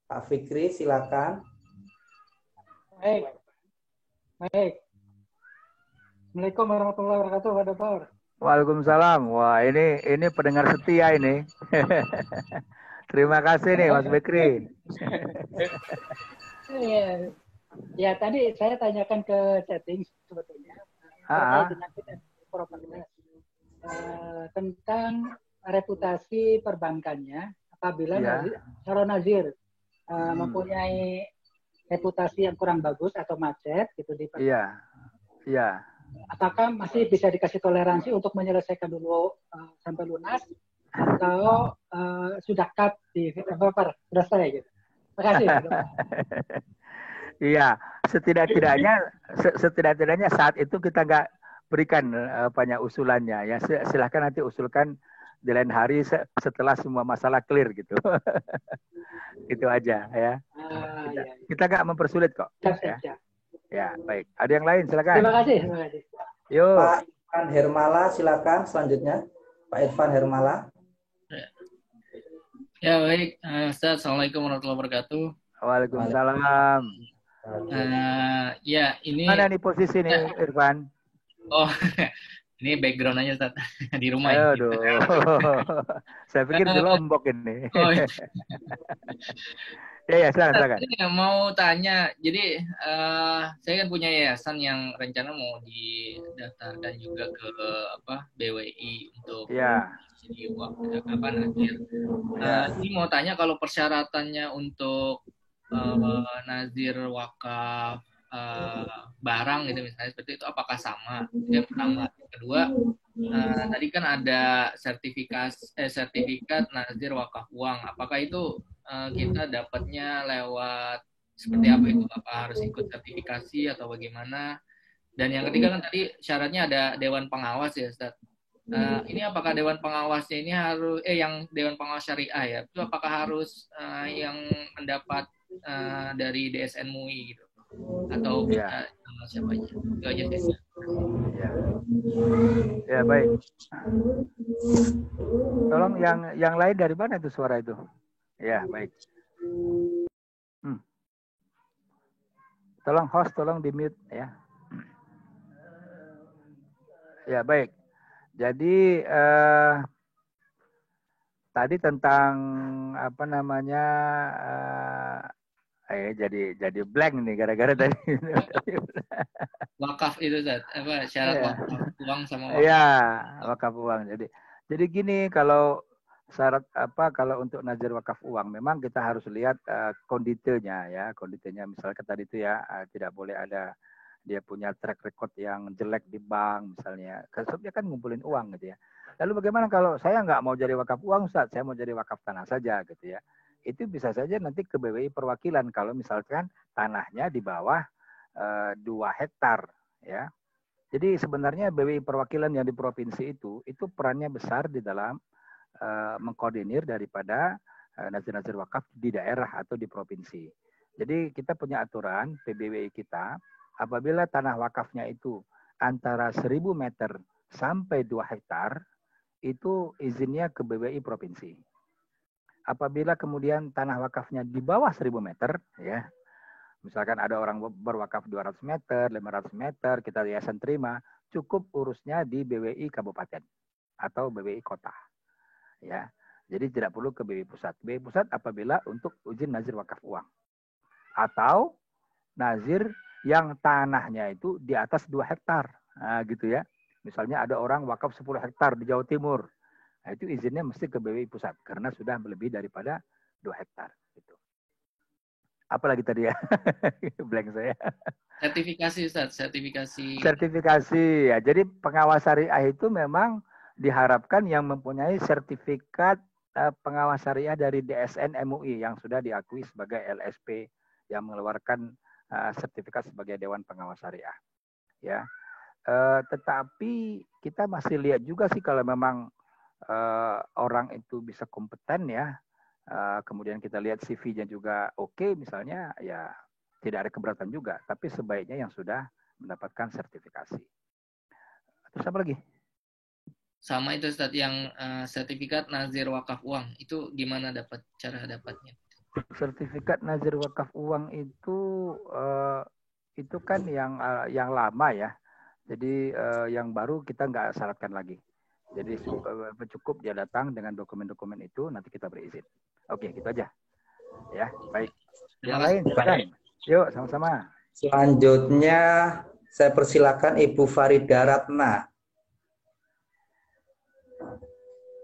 Pak Fikri, silakan. Baik. Assalamualaikum warahmatullahi wabarakatuh, Pak Dokter. Waalaikumsalam. Wah, ini pendengar setia ini. Terima kasih nih Mas Fikri. Ya, tadi saya tanyakan ke setting sebetulnya terkait dengan properti tentang reputasi perbankannya apabila calon nazir mempunyai reputasi yang kurang bagus atau macet gitu di perbankan. Iya. Apakah masih bisa dikasih toleransi untuk menyelesaikan dulu sampai lunas atau sudah cut di developer selesai gitu. Terima kasih. Iya, setidak-tidaknya saat itu kita nggak berikan banyak usulannya ya. Silahkan nanti usulkan di lain hari setelah semua masalah clear gitu. Itu aja ya. Kita nggak mempersulit kok. Ya, baik. Ada yang lain silakan. Terima kasih. Yuk. Pak Irfan Hermala silakan selanjutnya. Pak Irfan Hermala. Ya, baik. Ustaz, Assalamualaikum warahmatullahi wabarakatuh. Waalaikumsalam. Ya, ini mana nih posisi nih Irfan? Oh, ini background aja Ustaz di rumah. Aduh. Saya pikir di Lombok ini. Oh, iya. Ya, silakan. Mau tanya, jadi saya kan punya yayasan yang rencana mau didaftarkan juga ke BWI untuk jadi nazir. Ini mau tanya kalau persyaratannya untuk nazir wakaf barang gitu misalnya seperti itu apakah sama? Yang pertama. Kedua, tadi kan ada sertifikat nazir wakaf uang. Apakah itu kita dapatnya lewat seperti apa itu? Apa harus ikut sertifikasi atau bagaimana? Dan yang ketiga kan tadi syaratnya ada dewan pengawas ya, Ustaz. Ini apakah dewan pengawasnya ini harus yang dewan pengawas syariah ya? Itu apakah harus yang mendapat dari DSN MUI gitu? Atau bisa siapa aja? Itu aja sih. Ya, baik. Tolong yang lain dari mana itu suara itu? Ya, baik. Tolong host, tolong di mute ya. Ya, baik. Jadi tadi tentang apa namanya jadi blank nih gara-gara tadi. Wakaf itu Zat, syarat wakaf uang sama wakaf. Iya, wakaf uang. Jadi gini, kalau syarat kalau untuk nazir wakaf uang memang kita harus lihat konditenya ya, misalkan tadi itu ya tidak boleh ada dia punya track record yang jelek di bank misalnya. Karena dia kan ngumpulin uang gitu ya. Lalu bagaimana kalau saya nggak mau jadi wakaf uang, Ustaz, saya mau jadi wakaf tanah saja gitu ya. Itu bisa saja nanti ke BWI perwakilan kalau misalkan tanahnya di bawah 2 hektar ya. Jadi sebenarnya BWI perwakilan yang di provinsi itu perannya besar di dalam mengkoordinir daripada nazir-nazir wakaf di daerah atau di provinsi. Jadi kita punya aturan PBWI kita, apabila tanah wakafnya itu antara 1.000 meter sampai 2 hektar, itu izinnya ke BWI provinsi. Apabila kemudian tanah wakafnya di bawah 1.000 meter, ya, misalkan ada orang berwakaf 200 meter, 500 meter, kita yayasan terima, cukup urusnya di BWI kabupaten atau BWI kota. Ya, jadi tidak perlu ke BWI pusat. BWI pusat apabila untuk izin nazir wakaf uang. Atau nazir yang tanahnya itu di atas 2 hektar. Nah, gitu ya. Misalnya ada orang wakaf 10 hektar di Jawa Timur. Nah, itu izinnya mesti ke BWI pusat karena sudah lebih daripada 2 hektar. Gitu. Apalagi tadi ya? Blank saya. Sertifikasi, Ustaz. Sertifikasi. Ya, jadi pengawas syariah itu memang diharapkan yang mempunyai sertifikat pengawas syariah dari DSN MUI yang sudah diakui sebagai LSP yang mengeluarkan sertifikat sebagai Dewan Pengawas Syariah. Ya, tetapi kita masih lihat juga sih kalau memang orang itu bisa kompeten ya, kemudian kita lihat CV-nya juga oke, misalnya ya tidak ada keberatan juga. Tapi sebaiknya yang sudah mendapatkan sertifikasi. Terus apa lagi? Sama itu Ustaz, yang sertifikat nazir wakaf uang itu gimana cara dapatnya? Sertifikat nazir wakaf uang itu kan yang lama ya. Jadi yang baru kita nggak syaratkan lagi. Jadi cukup dia datang dengan dokumen-dokumen itu, nanti kita berizin. Oke, gitu aja. Ya, baik. Yang lain, silakan. Yuk, sama-sama. Selanjutnya saya persilakan Ibu Farida Ratna.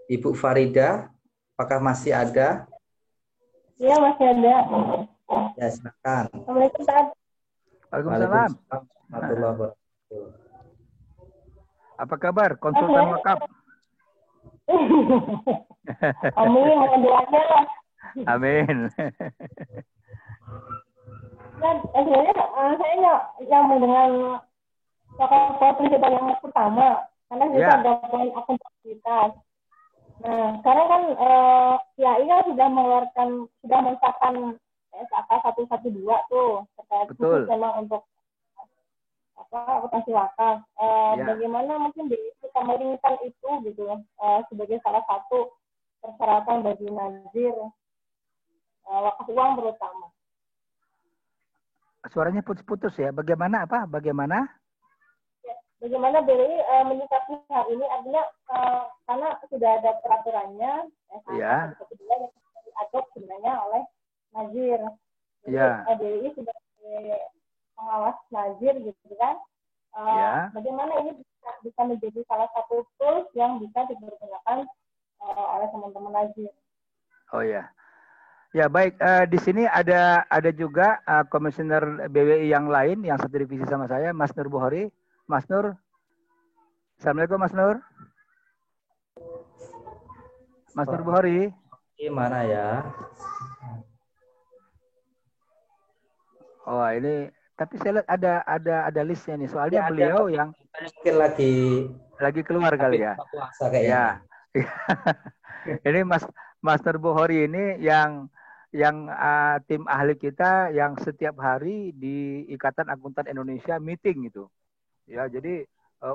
Ibu Farida, apakah masih ada? Iya, masih ada. Ya, silakan. Assalamualaikum, Ustaz. Waalaikumsalam. Warahmatullahi wabarakatuh. Apa kabar, konsultan wakaf? Amin, mohon doanya. Amin. Dan sebenarnya saya nyambung dengan wakaf prinsipal yang pertama, karena kita ada poin akuntabilitas. Nah, sekarang kan PAI kan sudah mensahkan SAK 112 tuh, terkait khusus memang untuk akuntansi wakaf. Bagaimana mungkin kita meringkan itu gitu sebagai salah satu persyaratan bagi nazir wakaf uang terutama. Suaranya putus-putus ya. Bagaimana apa? Bagaimana? Ya, bagaimana BRI menyikapi hal ini? Artinya karena sudah ada peraturannya, yang diadop sebenarnya oleh nazir. Jadi BRI sudah pengawas nazir gitu kan. Bagaimana ini bisa menjadi salah satu tools yang bisa dipergunakan oleh teman-teman nazir. Oh ya. Ya baik, di sini ada juga komisioner BWI yang lain yang satu divisi sama saya, Mas Nur Bukhari. Mas Nur, Assalamualaikum Mas Nur. Mas Nur Bukhari. Gimana ya? Oh ini, tapi saya lihat ada listnya nih. Soalnya ya, beliau yang mungkin lagi keluar kali ya. Ya. Ini Mas Nur Bukhari ini yang tim ahli kita yang setiap hari di Ikatan Akuntan Indonesia meeting itu. Ya, jadi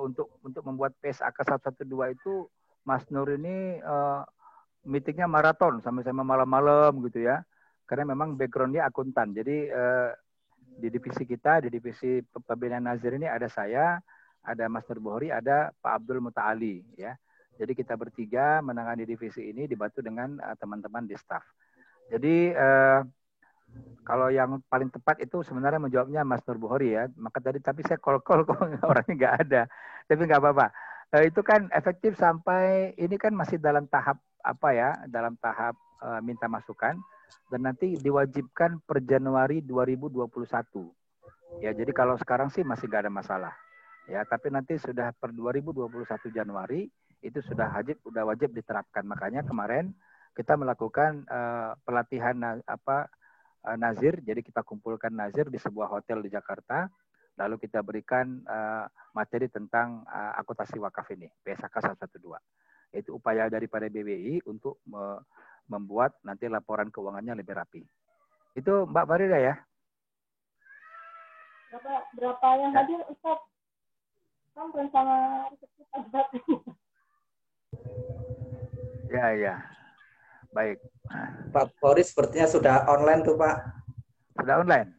untuk membuat PSAK 112 itu Mas Nur ini meetingnya maraton sama-sama malam-malam gitu ya. Karena memang background-nya akuntan. Jadi di divisi kita, di divisi pembinaan nazir ini ada saya, ada Mas Nur Bukhari, ada Pak Abdul Muta'ali ya. Jadi kita bertiga menangani divisi ini dibantu dengan teman-teman di staff. Jadi kalau yang paling tepat itu sebenarnya menjawabnya Mas Nur Bukhari ya. Maka tadi tapi saya call kok orangnya nggak ada. Tapi nggak apa-apa. Itu kan efektif sampai ini kan masih dalam tahap apa ya? Dalam tahap minta masukan dan nanti diwajibkan per Januari 2021. Ya jadi kalau sekarang sih masih nggak ada masalah. Ya tapi nanti sudah per 2021 Januari itu sudah wajib diterapkan. Makanya kemarin kita melakukan pelatihan nazir, jadi kita kumpulkan nazir di sebuah hotel di Jakarta, lalu kita berikan materi tentang akuntansi wakaf ini, PSAK 112. Itu upaya daripada BWI untuk membuat nanti laporan keuangannya lebih rapi. Itu Mbak Farida ya? Berapa yang hadir Ustaz? Kan bersama Ya. Baik. Pak Boris sepertinya sudah online tuh Pak. Sudah online.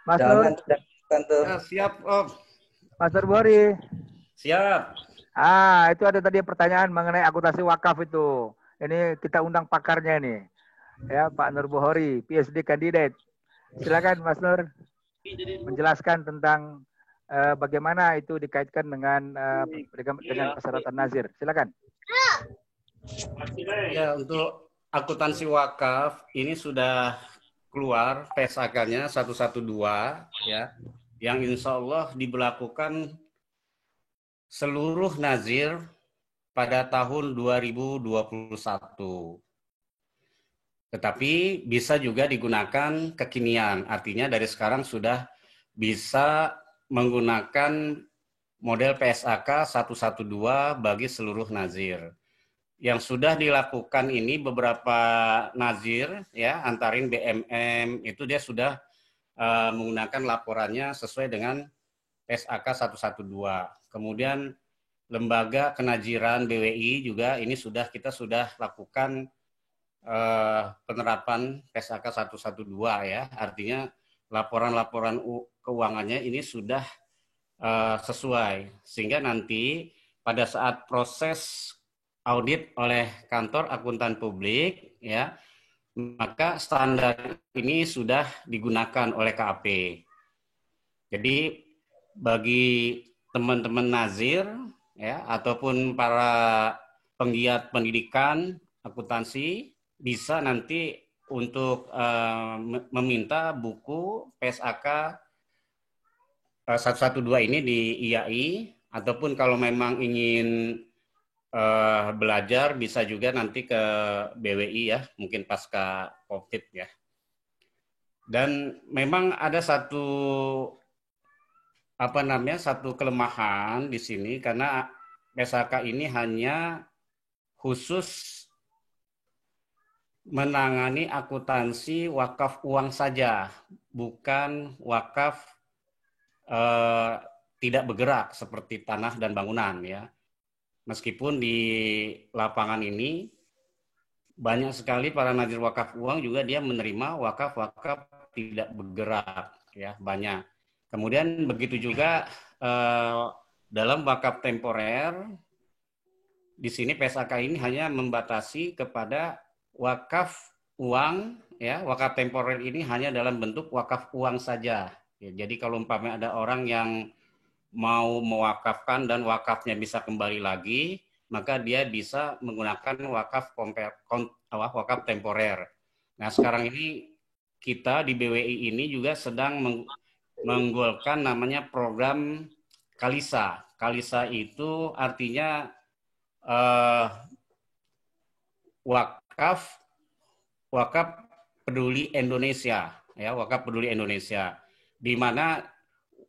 Mas Nur. Ya, siap Om. Mas Nur Bukhari. Siap. Itu ada tadi pertanyaan mengenai akuntansi wakaf itu. Ini kita undang pakarnya nih. Ya, Pak Nur Bukhari, PhD candidate. Silakan Mas Nur menjelaskan tentang bagaimana itu dikaitkan dengan persyaratan nazir. Silakan. Ya, untuk akuntansi wakaf ini sudah keluar PSAK-nya 112 ya, yang insya Allah diberlakukan seluruh nazir pada tahun 2021. Tetapi bisa juga digunakan kekinian, artinya dari sekarang sudah bisa menggunakan model PSAK 112 bagi seluruh nazir. Yang sudah dilakukan ini beberapa nazir, ya, antarin BMM, itu dia sudah menggunakan laporannya sesuai dengan PSAK 112. Kemudian lembaga kenaziran BWI juga ini kita sudah lakukan penerapan PSAK 112, ya. Artinya laporan-laporan keuangannya ini sudah sesuai, sehingga nanti pada saat proses audit oleh kantor akuntan publik, ya, maka standar ini sudah digunakan oleh KAP. Jadi bagi teman-teman nazir, ya, ataupun para penggiat pendidikan akuntansi bisa nanti untuk meminta buku PSAK 112 ini di IAI, ataupun kalau memang ingin belajar bisa juga nanti ke BWI, ya, mungkin pasca COVID, ya. Dan memang ada satu kelemahan di sini, karena PSAK ini hanya khusus menangani akuntansi wakaf uang saja, bukan wakaf tidak bergerak seperti tanah dan bangunan, ya. Meskipun di lapangan ini banyak sekali para nazir wakaf uang juga dia menerima wakaf-wakaf tidak bergerak, ya, banyak. Kemudian begitu juga dalam wakaf temporer, di sini PSAK ini hanya membatasi kepada wakaf uang, ya, wakaf temporer ini hanya dalam bentuk wakaf uang saja. Ya, jadi kalau umpamanya ada orang yang mau mewakafkan dan wakafnya bisa kembali lagi, maka dia bisa menggunakan wakaf temporer. Nah, sekarang ini kita di BWI ini juga sedang menggolkan namanya program Kalisa. Kalisa itu artinya wakaf peduli Indonesia, ya, wakaf peduli Indonesia, di mana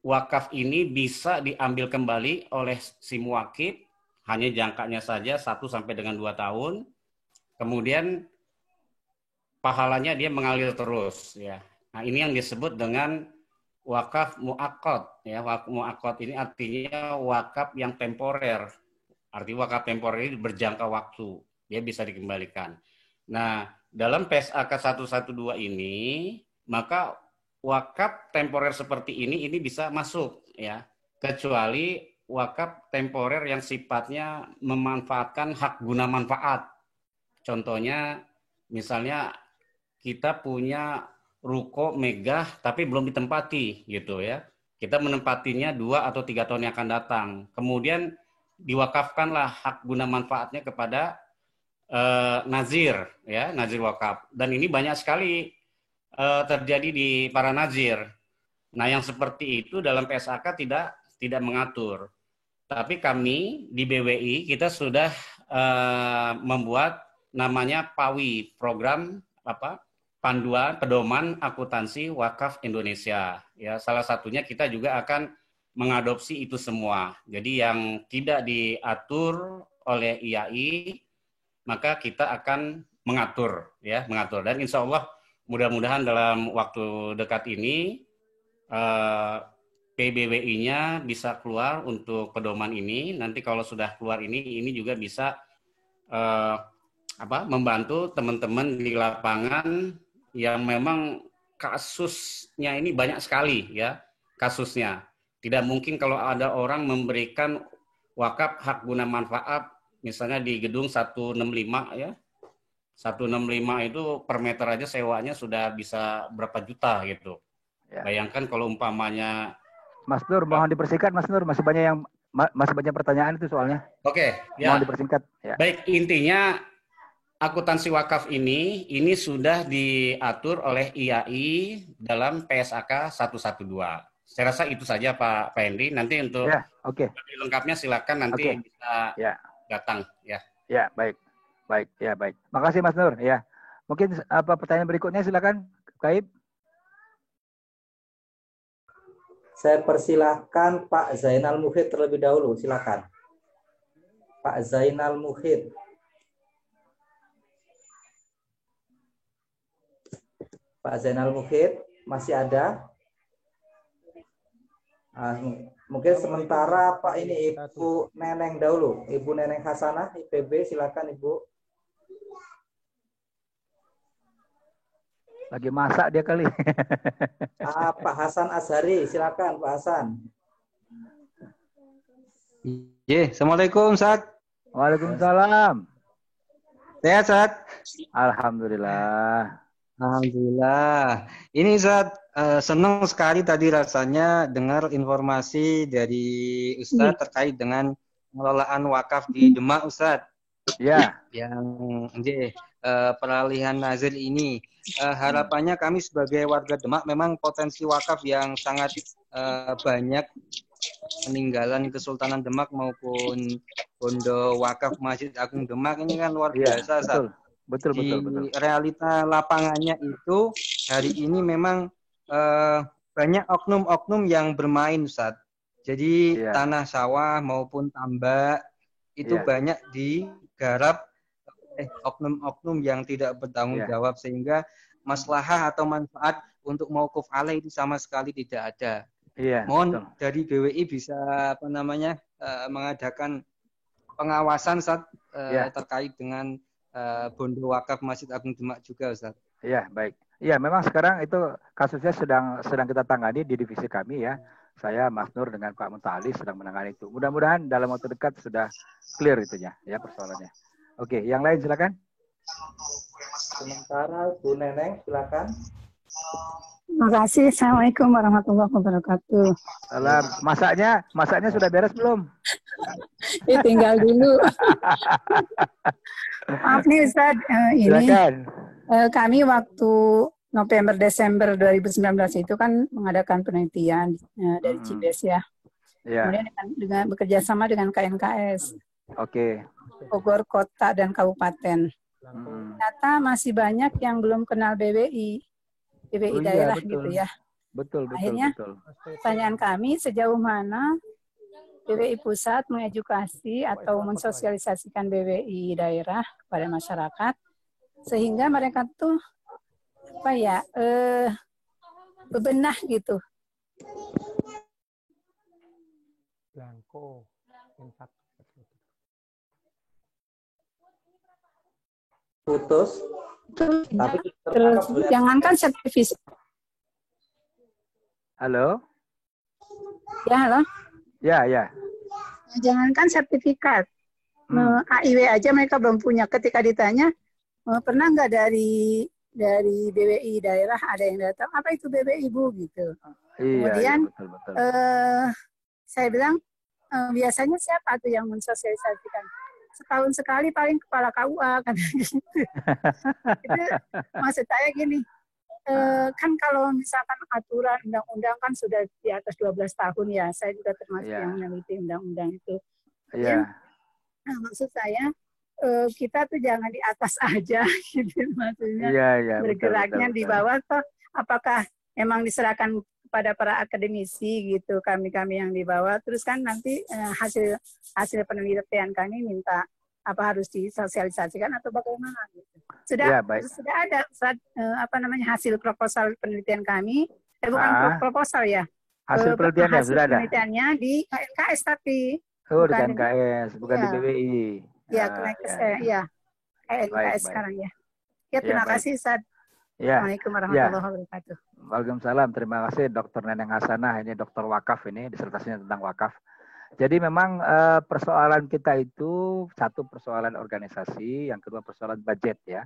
wakaf ini bisa diambil kembali oleh si muwakif, hanya jangkanya saja 1 sampai dengan 2 tahun. Kemudian pahalanya dia mengalir terus, ya. Nah, ini yang disebut dengan wakaf muakkad, ya. Wakaf muakkad ini artinya wakaf yang temporer. Arti wakaf temporer ini berjangka waktu, dia bisa dikembalikan. Nah, dalam PSAK 112 ini, maka wakaf temporer seperti ini bisa masuk, ya, kecuali wakaf temporer yang sifatnya memanfaatkan hak guna manfaat. Contohnya, misalnya kita punya ruko megah tapi belum ditempati, gitu, ya. Kita menempatinya 2 atau 3 tahun yang akan datang. Kemudian diwakafkanlah hak guna manfaatnya kepada nazir, ya, nazir wakaf. Dan ini banyak sekali terjadi di para nazir. Nah, yang seperti itu dalam PSAK tidak mengatur. Tapi kami di BWI kita sudah membuat namanya PAWI, program panduan pedoman akuntansi wakaf Indonesia. Ya, salah satunya kita juga akan mengadopsi itu semua. Jadi yang tidak diatur oleh IAI, maka kita akan mengatur, ya, mengatur. Dan insya Allah mudah-mudahan dalam waktu dekat ini PBWI-nya bisa keluar untuk pedoman ini. Nanti kalau sudah keluar ini juga bisa membantu teman-teman di lapangan yang memang kasusnya ini banyak sekali, ya, kasusnya. Tidak mungkin kalau ada orang memberikan wakaf hak guna manfaat misalnya di gedung 165, ya. 165 itu per meter aja sewanya sudah bisa berapa juta, gitu. Ya. Bayangkan kalau umpamanya Mas Nur, mohon dipersingkat, Mas Nur, masih banyak pertanyaan itu soalnya. Oke, ya. Mohon dipersingkat. Ya. Baik, intinya akuntansi wakaf ini sudah diatur oleh IAI dalam PSAK 112. Saya rasa itu saja Pak Hendy. Nanti untuk lebih lengkapnya silakan nanti bisa datang, ya. Ya, baik. Baik, ya, baik. Makasih Mas Nur, ya. Mungkin pertanyaan berikutnya silakan, Kaib. Saya persilahkan Pak Zainal Muhid terlebih dahulu. Silakan. Pak Zainal Muhid. Pak Zainal Muhid masih ada? Mungkin sementara Pak ini Ibu Neneng dahulu. Ibu Neneng Hasanah, IPB, silakan Ibu. Lagi masak dia kali. Pak Hasan Azhari, silakan Pak Hasan. Assalamualaikum, Ustaz. Waalaikumsalam. Sehat, Ustaz? Alhamdulillah. Alhamdulillah. Ini Ustaz, senang sekali tadi rasanya dengar informasi dari Ustaz terkait dengan pengelolaan wakaf di Demak, Ustaz. Ya. Yang peralihan nazir ini. Harapannya kami sebagai warga Demak memang potensi wakaf yang sangat banyak peninggalan Kesultanan Demak maupun Pondok Wakaf Masjid Agung Demak ini kan luar biasa, Ustaz. Betul. Di realita lapangannya itu hari ini memang banyak oknum-oknum yang bermain, Ustaz. Jadi tanah sawah maupun tambak itu banyak digarap oknum-oknum yang tidak bertanggung jawab sehingga maslahah atau manfaat untuk mauquf alaih itu sama sekali tidak ada. Mohon dari BWI bisa mengadakan pengawasan Ustaz terkait dengan Bondo Wakaf Masjid Agung Demak juga, Ustaz. Iya, baik. Iya, memang sekarang itu kasusnya sedang kita tangani di divisi kami ya. Saya Mas Nur dengan Pak Mutali sedang menangani itu. Mudah-mudahan dalam waktu dekat sudah clear itunya ya persoalannya. Oke, yang lain silakan. Sementara Bu Neneng silakan. Terima kasih. Assalamualaikum warahmatullahi wabarakatuh. Salam. Masaknya sudah beres belum? Tinggal dulu. Maaf nih Ustaz, ini kami waktu November Desember 2019 itu kan mengadakan penelitian dari Cibes ya. Kemudian dengan bekerja sama dengan KNKS. Oke. Bogor Kota dan Kabupaten. Ternyata masih banyak yang belum kenal BWI daerah gitu ya. Betul. Akhirnya pertanyaan kami sejauh mana BWI pusat mengedukasi atau mensosialisasikan BWI daerah kepada masyarakat sehingga mereka tuh bebenah gitu. Putus. Tapi jangankan sertifikat. Halo? Ya, halo? Ya. Jangankan sertifikat. AIW aja mereka belum punya. Ketika ditanya, pernah nggak dari BWI daerah ada yang datang, apa itu BWI Bu? Gitu. Kemudian betul. Saya bilang, biasanya siapa tuh yang mensosialisasikan? Setahun sekali paling kepala KUA kan gitu. Itu maksud saya gini, kan kalau misalkan aturan undang-undang kan sudah di atas 12 tahun ya, saya juga termasuk yang meneliti undang-undang itu. Maksud saya kita tuh jangan di atas aja gitu maksudnya. Bergeraknya betul. Di bawah toh apakah memang diserahkan pada para akademisi gitu, kami yang di bawah, terus kan nanti hasil penelitian kami minta apa harus disosialisasikan atau bagaimana gitu. Sudah ada hasil proposal penelitian kami, bukan proposal ya. Hasil penelitiannya sudah ada. Penelitiannya di KNKS tapi di KNKS, bukan di BWI. KNKS sekarang ya. Ya, terima kasih Ustaz. Assalamualaikum warahmatullahi wabarakatuh. Waalaikumsalam. Terima kasih Dr. Neneng Hasanah, ini dokter wakaf ini, disertasinya tentang wakaf. Jadi memang persoalan kita itu satu persoalan organisasi, yang kedua persoalan budget ya.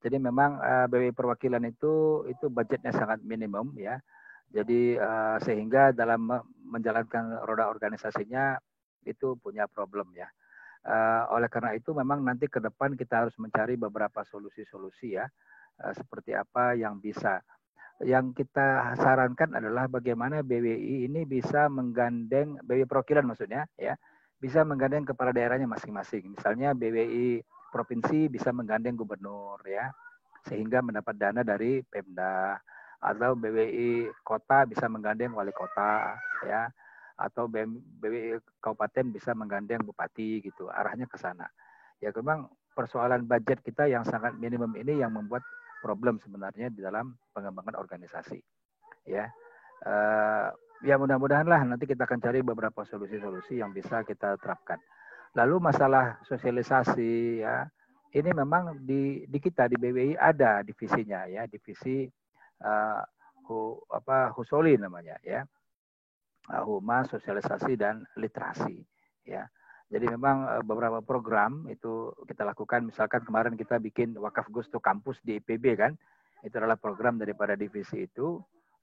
Jadi memang BWI perwakilan itu budgetnya sangat minimum ya. Jadi sehingga dalam menjalankan roda organisasinya itu punya problem ya. Oleh karena itu memang nanti ke depan kita harus mencari beberapa solusi-solusi ya. Seperti apa yang bisa. Yang kita sarankan adalah bagaimana BWI ini bisa menggandeng, BWI perwakilan maksudnya ya, bisa menggandeng kepala daerahnya masing-masing. Misalnya BWI provinsi bisa menggandeng gubernur ya, sehingga mendapat dana dari Pemda. atau BWI kota bisa menggandeng wali kota, ya, atau BWI kabupaten bisa menggandeng bupati gitu. Arahnya ke sana. Ya memang persoalan budget kita yang sangat minimum ini yang membuat problem sebenarnya di dalam pengembangan organisasi. Ya, ya mudah-mudahan lah nanti kita akan cari beberapa solusi-solusi yang bisa kita terapkan. Lalu masalah sosialisasi, ya, ini memang di kita di BWI ada divisinya, ya, divisi Husoli namanya, ya, Humas, Sosialisasi dan Literasi, ya. Jadi memang beberapa program itu kita lakukan. Misalkan kemarin kita bikin Wakaf Gusto Kampus di IPB kan, itu adalah program daripada divisi itu.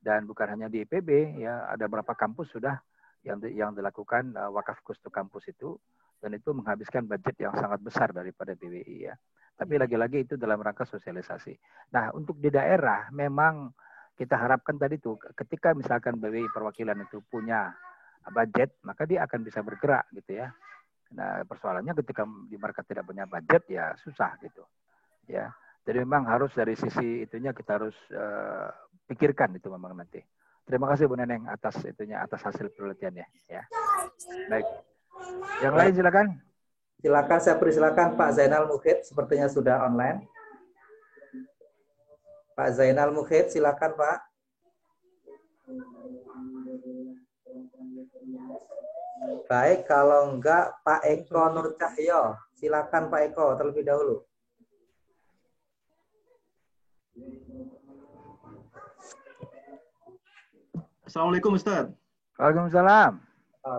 Dan bukan hanya di IPB, ya, ada beberapa kampus sudah yang dilakukan Wakaf Gusto Kampus itu. Dan itu menghabiskan budget yang sangat besar daripada BWI, ya. Tapi lagi-lagi itu dalam rangka sosialisasi. Nah, untuk di daerah memang kita harapkan tadi tuh ketika misalkan BWI perwakilan itu punya budget, maka dia akan bisa bergerak gitu, ya. Nah, persoalannya ketika di mereka tidak punya budget, ya susah gitu, ya. Jadi memang harus dari sisi itunya kita harus pikirkan itu memang nanti. Terima kasih Bu Neneng atas itunya, atas hasil penelitiannya, ya. Baik. Yang lain silakan. Silakan, saya persilakan Pak Zainal Mukhid, sepertinya sudah online. Pak Zainal Mukhid, silakan Pak. Baik, kalau enggak Pak Eko Nur Cahyo, silakan Pak Eko terlebih dahulu. Assalamualaikum Ustaz. Waalaikumsalam.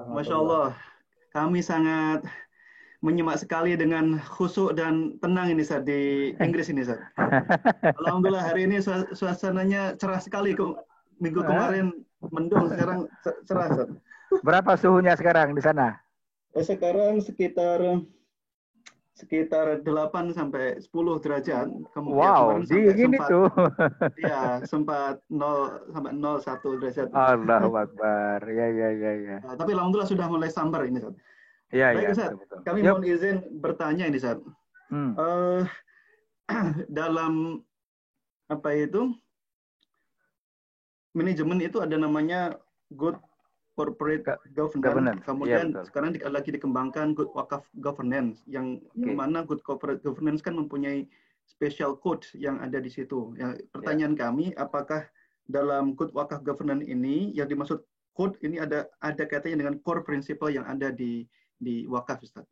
Masya Allah, kami sangat menyimak sekali dengan khusyuk dan tenang ini Ustaz di Inggris ini Ustaz. Alhamdulillah hari ini suasananya cerah sekali. Minggu kemarin mendung, sekarang cerah Ustaz. Berapa suhunya sekarang di sana? Sekarang sekitar 8 sampai 10 derajat. Wow, dingin itu. Ya, sempat 0 sampai 0,1 derajat. Allahu Akbar. Ya. Tapi alhamdulillah sudah mulai sambar ini Ustaz. Ya, baik, Ustaz, betul. Kami mohon izin bertanya ini Ustaz. Dalam apa itu manajemen itu ada namanya good corporate governance. Kemudian sekarang lagi dikembangkan good wakaf governance yang mana good corporate governance kan mempunyai special code yang ada di situ. Yang pertanyaan kami, apakah dalam good wakaf governance ini yang dimaksud code ini ada kaitannya dengan core principle yang ada di wakaf, Ustaz?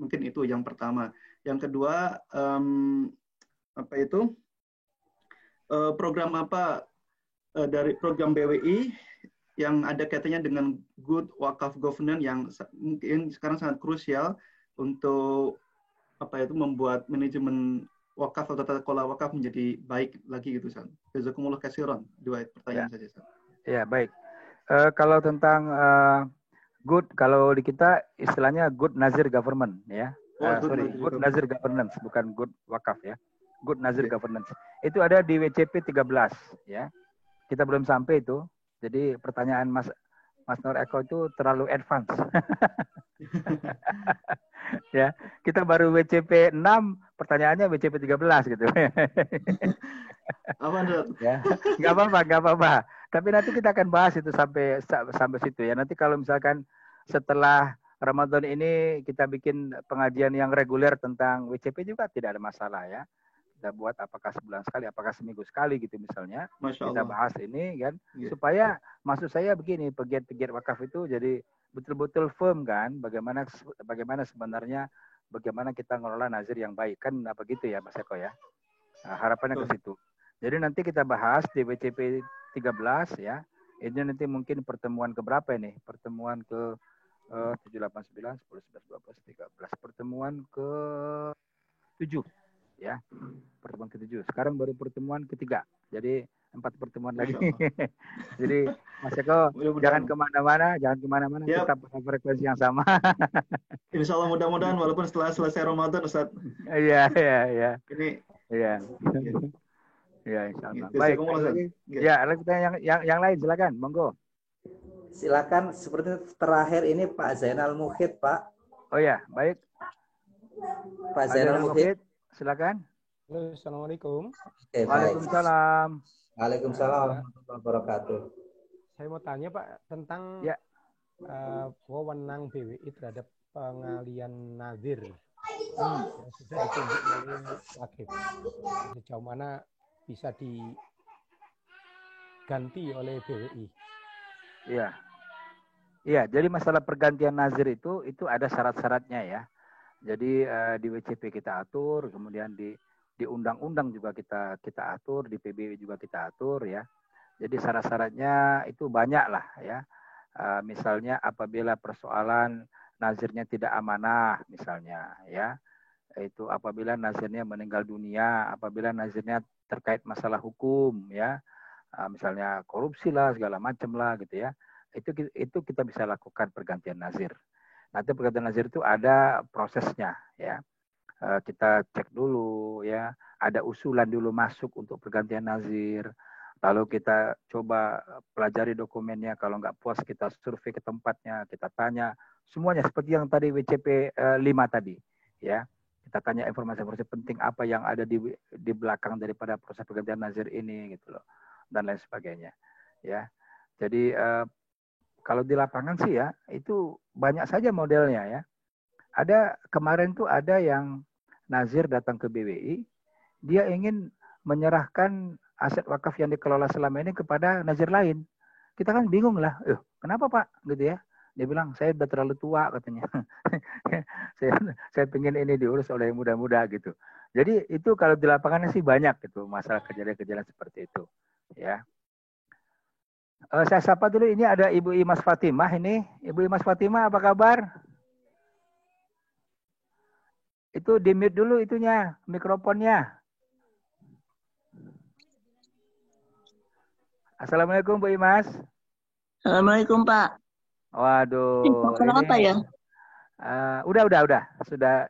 Mungkin itu yang pertama. Yang kedua, program apa dari program BWI yang ada kaitannya dengan good wakaf governance yang mungkin sekarang sangat krusial untuk membuat manajemen wakaf atau tata kelola wakaf menjadi baik lagi gitu, Ustaz. Jazakumullah khairan. 2 pertanyaan saja, Ustaz. Ya, baik. Kalau tentang good, kalau di kita istilahnya good nazir government, ya. Good nazir governance, bukan good wakaf, ya. Good nazir governance. Itu ada di WCP 13, ya. Kita belum sampai itu. Jadi pertanyaan Mas Nur Eko itu terlalu advance. Ya, kita baru WCP 6, pertanyaannya WCP 13 gitu. Ya, nggak apa-apa. Tapi nanti kita akan bahas itu sampai situ, ya. Nanti kalau misalkan setelah Ramadan ini kita bikin pengajian yang reguler tentang WCP juga tidak ada masalah, ya. Kita buat apakah sebulan sekali, apakah seminggu sekali gitu misalnya. Kita bahas ini kan, supaya maksud saya begini, pegiat-pegiat wakaf itu jadi betul-betul firm kan, bagaimana sebenarnya bagaimana kita ngelola nazir yang baik kan, apa gitu ya Mas Eko, ya. Nah, harapannya ke situ. Jadi nanti kita bahas di WCP 13, ya. Ini nanti mungkin pertemuan ke berapa ini? Pertemuan ke 7, 8, 9, 10, 11, 12, 13. Pertemuan ke 7. Ya, pertemuan ke-7. Sekarang baru pertemuan ke-3. Jadi 4 pertemuan lagi. Jadi Mas Eko jangan kemana-mana, tetap pada frekuensi yang sama. Insya Allah mudah-mudahan walaupun setelah selesai Ramadan, Ustaz. Iya. Ini. Iya. Ya, insya Allah. Baik. Ya, kita yang lain silakan, monggo. Silakan, seperti terakhir ini Pak Zainal Mukhid, Pak. Oh ya, baik. Pak Zainal Mukhid. Silakan. Halo, assalamualaikum. Waalaikumsalam. Waalaikumsalam warahmatullahi wabarakatuh. Saya mau tanya Pak tentang wewenang BWI terhadap pengalian nazir yang sudah ditunjuk oleh Wakif. Sejauh mana bisa diganti oleh BWI? Iya. Iya, jadi masalah pergantian nazir itu ada syarat-syaratnya ya. Jadi di WCP kita atur, kemudian di undang-undang juga kita atur, di PBW juga kita atur ya. Jadi syarat-syaratnya itu banyak lah ya. Misalnya apabila persoalan nazirnya tidak amanah misalnya ya. Itu apabila nazirnya meninggal dunia, apabila nazirnya terkait masalah hukum ya. Misalnya korupsi lah segala macam lah gitu ya. Itu kita bisa lakukan pergantian nazir. Nanti pergantian nazir itu ada prosesnya ya. Kita cek dulu ya, ada usulan dulu masuk untuk pergantian nazir. Lalu kita coba pelajari dokumennya, kalau nggak puas kita survei ke tempatnya, kita tanya semuanya seperti yang tadi WCP 5 tadi ya. Kita tanya informasi-informasi penting apa yang ada di belakang daripada proses pergantian nazir ini gitu loh, dan lain sebagainya ya. Jadi kalau di lapangan sih ya itu banyak saja modelnya ya. Ada kemarin tuh ada yang nazir datang ke BWI, dia ingin menyerahkan aset wakaf yang dikelola selama ini kepada nazir lain. Kita kan bingung lah, kenapa Pak? Gitu ya. Dia bilang, saya udah terlalu tua katanya. saya pengen ini diurus oleh yang muda-muda gitu. Jadi itu kalau di lapangannya sih banyak gitu masalah kejadian-kejadian seperti itu. Ya. Saya sapa dulu, ini ada Ibu Imas Fatimah ini. Ibu Imas Fatimah apa kabar? Itu di-mute dulu itunya, mikrofonnya. Assalamualaikum Bu Imas. Assalamualaikum Pak. Waduh. Kenapa ya? Udah. Sudah.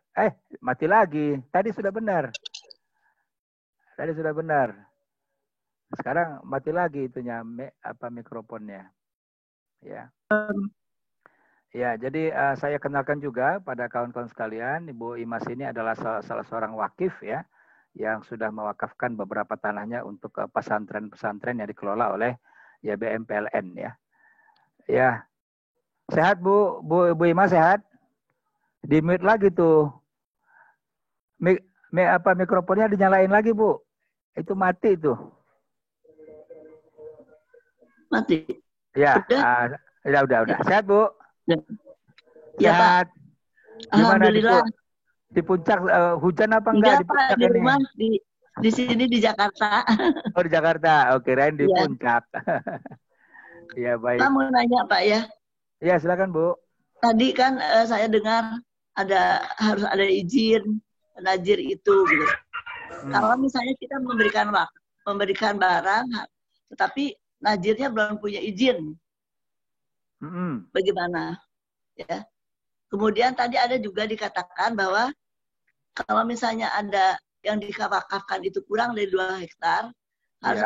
Mati lagi. Tadi sudah benar. Sekarang mati lagi itunya, mikrofonnya. Ya. Ya, jadi saya kenalkan juga pada kawan-kawan sekalian, Ibu Imas ini adalah salah seorang wakif ya, yang sudah mewakafkan beberapa tanahnya untuk pesantren-pesantren yang dikelola oleh YBM PLN ya. Ya, sehat Bu Imas sehat? Di mute lagi tuh. Mikrofonnya dinyalain lagi Bu. Itu mati tuh. Mati. Ya, udah. Sehat Bu? Ya Pak. Alhamdulillah. Di puncak hujan apa enggak? Pak, di rumah di sini di Jakarta. Oh di Jakarta, oke, kirain di puncak. Ya baik. Pak mau nanya Pak ya? Ya silakan Bu. Tadi kan saya dengar harus ada izin nazir itu gitu. Kalau misalnya kita memberikan barang, tetapi nazirnya belum punya izin. Bagaimana ya? Kemudian tadi ada juga dikatakan bahwa kalau misalnya ada yang dikawakafkan itu kurang dari 2 hektar, harus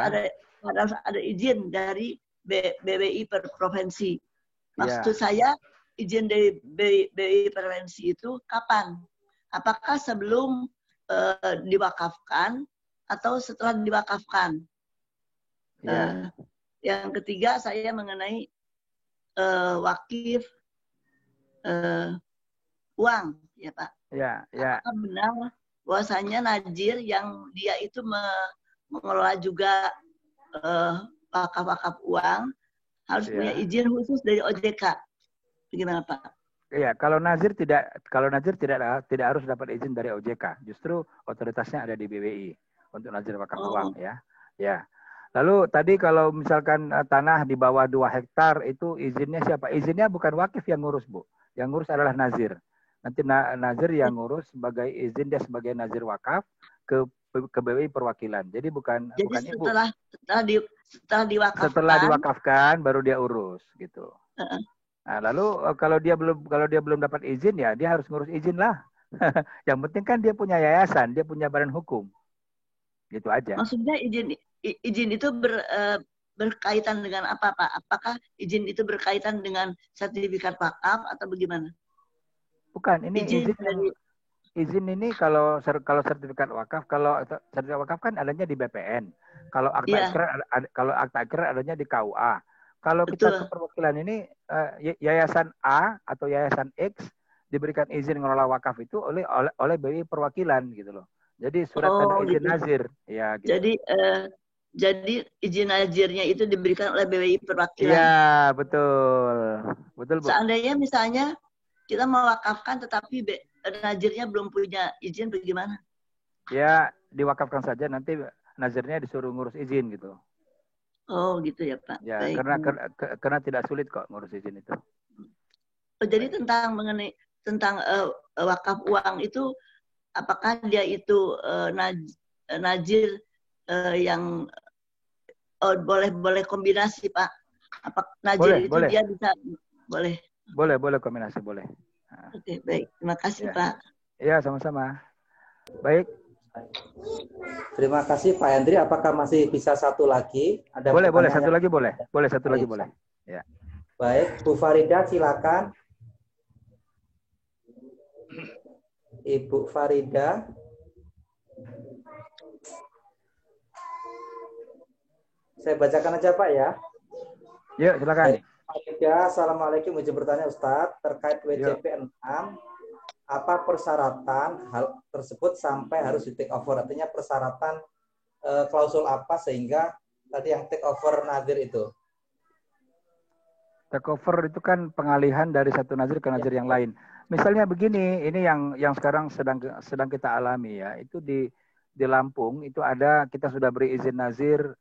ada izin dari BWI per provinsi. Maksud saya izin dari BWI provinsi itu kapan? Apakah sebelum diwakafkan atau setelah diwakafkan? Yang ketiga saya mengenai wakif uang, ya Pak. Ya. Apakah benar bahwasanya nazir yang dia itu mengelola juga wakaf-wakaf uang harus punya izin khusus dari OJK? Bagaimana Pak? Iya, kalau nazir tidak harus dapat izin dari OJK. Justru otoritasnya ada di BWI untuk nazir wakaf uang ya. Ya. Lalu tadi kalau misalkan tanah di bawah 2 hektar itu izinnya siapa? Izinnya bukan wakif yang ngurus Bu. Yang ngurus adalah nazir. Nanti nazir yang ngurus sebagai izin dia sebagai nazir wakaf ke BWI perwakilan. Jadi bukan Ibu. Setelah diwakafkan baru dia urus gitu. Nah, lalu kalau dia belum dapat izin ya dia harus ngurus izin lah. Yang penting kan dia punya yayasan, dia punya badan hukum. Gitu aja. Maksudnya izin itu berkaitan dengan apa Pak? Apakah izin itu berkaitan dengan sertifikat wakaf atau bagaimana? Bukan, ini izin ini kalau sertifikat wakaf, kalau sertifikat wakaf kan adanya di BPN. Kalau akta ikrar adanya di KUA. Kalau kita ke perwakilan ini yayasan A atau yayasan X diberikan izin mengelola wakaf itu oleh BWI perwakilan gitu loh. Jadi surat tanda izin nazir ya gitu. Jadi izin nazirnya itu diberikan oleh BWI perwakilan. Iya, betul. Betul, Bu. Seandainya misalnya kita mewakafkan tetapi nazirnya belum punya izin bagaimana? Ya, diwakafkan saja, nanti nazirnya disuruh ngurus izin gitu. Oh, gitu ya, Pak. Ya, baik. karena tidak sulit kok ngurus izin itu. Oh, jadi tentang wakaf uang itu, apakah dia itu nazir yang boleh kombinasi, Pak? Apa nazir itu boleh. Dia bisa boleh? Boleh kombinasi, boleh. Nah. Oke, baik. Terima kasih, Pak. Iya, sama-sama. Baik. Terima kasih Pak Hendri. Apakah masih bisa satu lagi? Ada boleh satu lagi boleh. Boleh satu lagi boleh. Ya. Baik, Bu Farida silakan. Ibu Farida. Saya bacakan aja Pak ya. Yuk, silakan. Farida, Assalamualaikum. Izin bertanya Ustadz terkait WJP 6. Apa persyaratan hal tersebut sampai harus di take over? Artinya persyaratan klausul apa sehingga tadi yang take over nazir itu? Take over itu kan pengalihan dari satu nazir ke nazir yang lain. Misalnya begini, ini yang sekarang sedang kita alami ya. Itu di Lampung itu ada, kita sudah beri izin nazir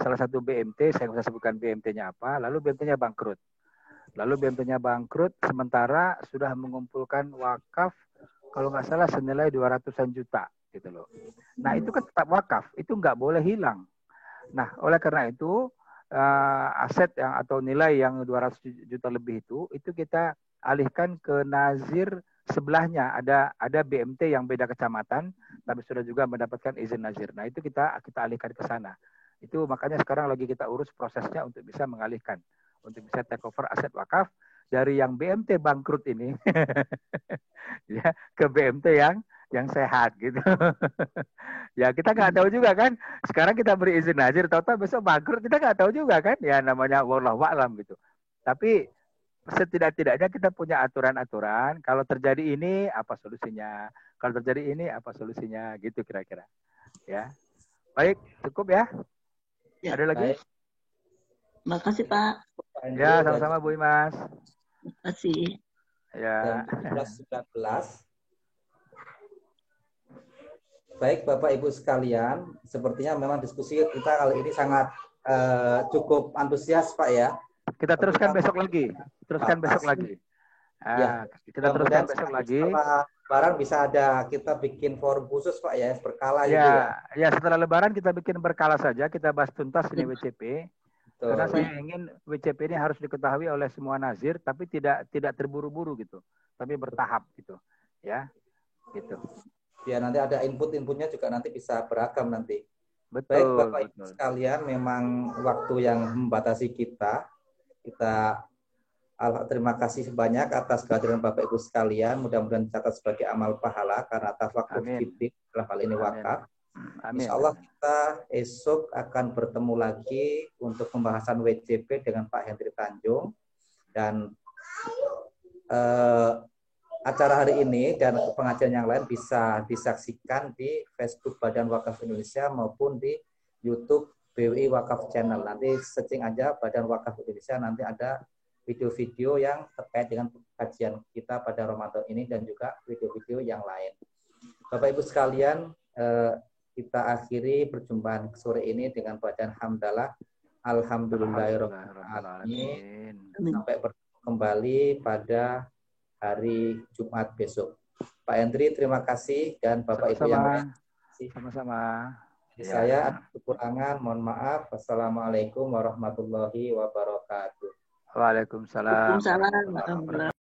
salah satu BMT, saya nggak usah sebutkan BMT-nya apa, lalu BMT-nya bangkrut. Sementara sudah mengumpulkan wakaf kalau nggak salah senilai 200-an juta gitu loh. Nah itu kan tetap wakaf, itu nggak boleh hilang. Nah oleh karena itu aset yang atau nilai yang 200 juta lebih itu kita alihkan ke nazir sebelahnya. Ada BMT yang beda kecamatan tapi sudah juga mendapatkan izin nazir. Nah itu kita alihkan ke sana. Itu makanya sekarang lagi kita urus prosesnya untuk bisa mengalihkan, untuk bisa take over aset wakaf dari yang BMT bangkrut ini ya ke BMT yang sehat gitu. Ya kita nggak tahu juga kan. Sekarang kita beri izin nazir, tahu-tahu besok bangkrut, kita nggak tahu juga kan. Ya namanya wallahu a'lam gitu. Tapi setidak-tidaknya kita punya aturan-aturan. Kalau terjadi ini apa solusinya? Kalau terjadi ini apa solusinya? Gitu kira-kira. Ya. Baik, cukup ya. Ada lagi? Baik. Terima kasih Pak. Ya, sama-sama Bu Imas. Terima kasih. Ya. 19. Baik Bapak Ibu sekalian, sepertinya memang diskusi kita kali ini sangat cukup antusias Pak ya. Kita teruskan besok lagi. Ya, kita teruskan besok lagi. Lebaran bisa ada kita bikin forum khusus Pak ya, berkala gitu ya. Ya, setelah Lebaran kita bikin berkala saja, kita bahas tuntas ini WCP. Betul. Karena saya ingin WCP ini harus diketahui oleh semua nazir, tapi tidak terburu-buru gitu, tapi bertahap gitu, ya, gitu. Ya nanti ada inputnya juga nanti bisa beragam nanti. Betul. Baik Bapak Ibu sekalian, memang waktu yang membatasi kita. Terima kasih banyak atas kehadiran Bapak Ibu sekalian. Mudah-mudahan dicatat sebagai amal pahala karena tafakkur fiddin dalam hal ini wakaf. Insya Allah kita esok akan bertemu lagi untuk pembahasan WJP dengan Pak Hendri Tanjung. Dan acara hari ini dan pengajian yang lain bisa disaksikan di Facebook Badan Wakaf Indonesia maupun di YouTube BWI Wakaf Channel. Nanti searching aja Badan Wakaf Indonesia, nanti ada video-video yang terkait dengan kajian kita pada Ramadan ini dan juga video-video yang lain. Bapak Ibu sekalian, kita akhiri perjumpaan sore ini dengan bacaan hamdalah. Alhamdulillahirrahmanirrahim. Sampai bertemu kembali pada hari Jumat besok. Pak Hendri, terima kasih, dan Bapak Ibu yang lain. Sama-sama. Saya ada kekurangan, mohon maaf. Wassalamualaikum warahmatullahi wabarakatuh. Waalaikumsalam. Waalaikumsalam.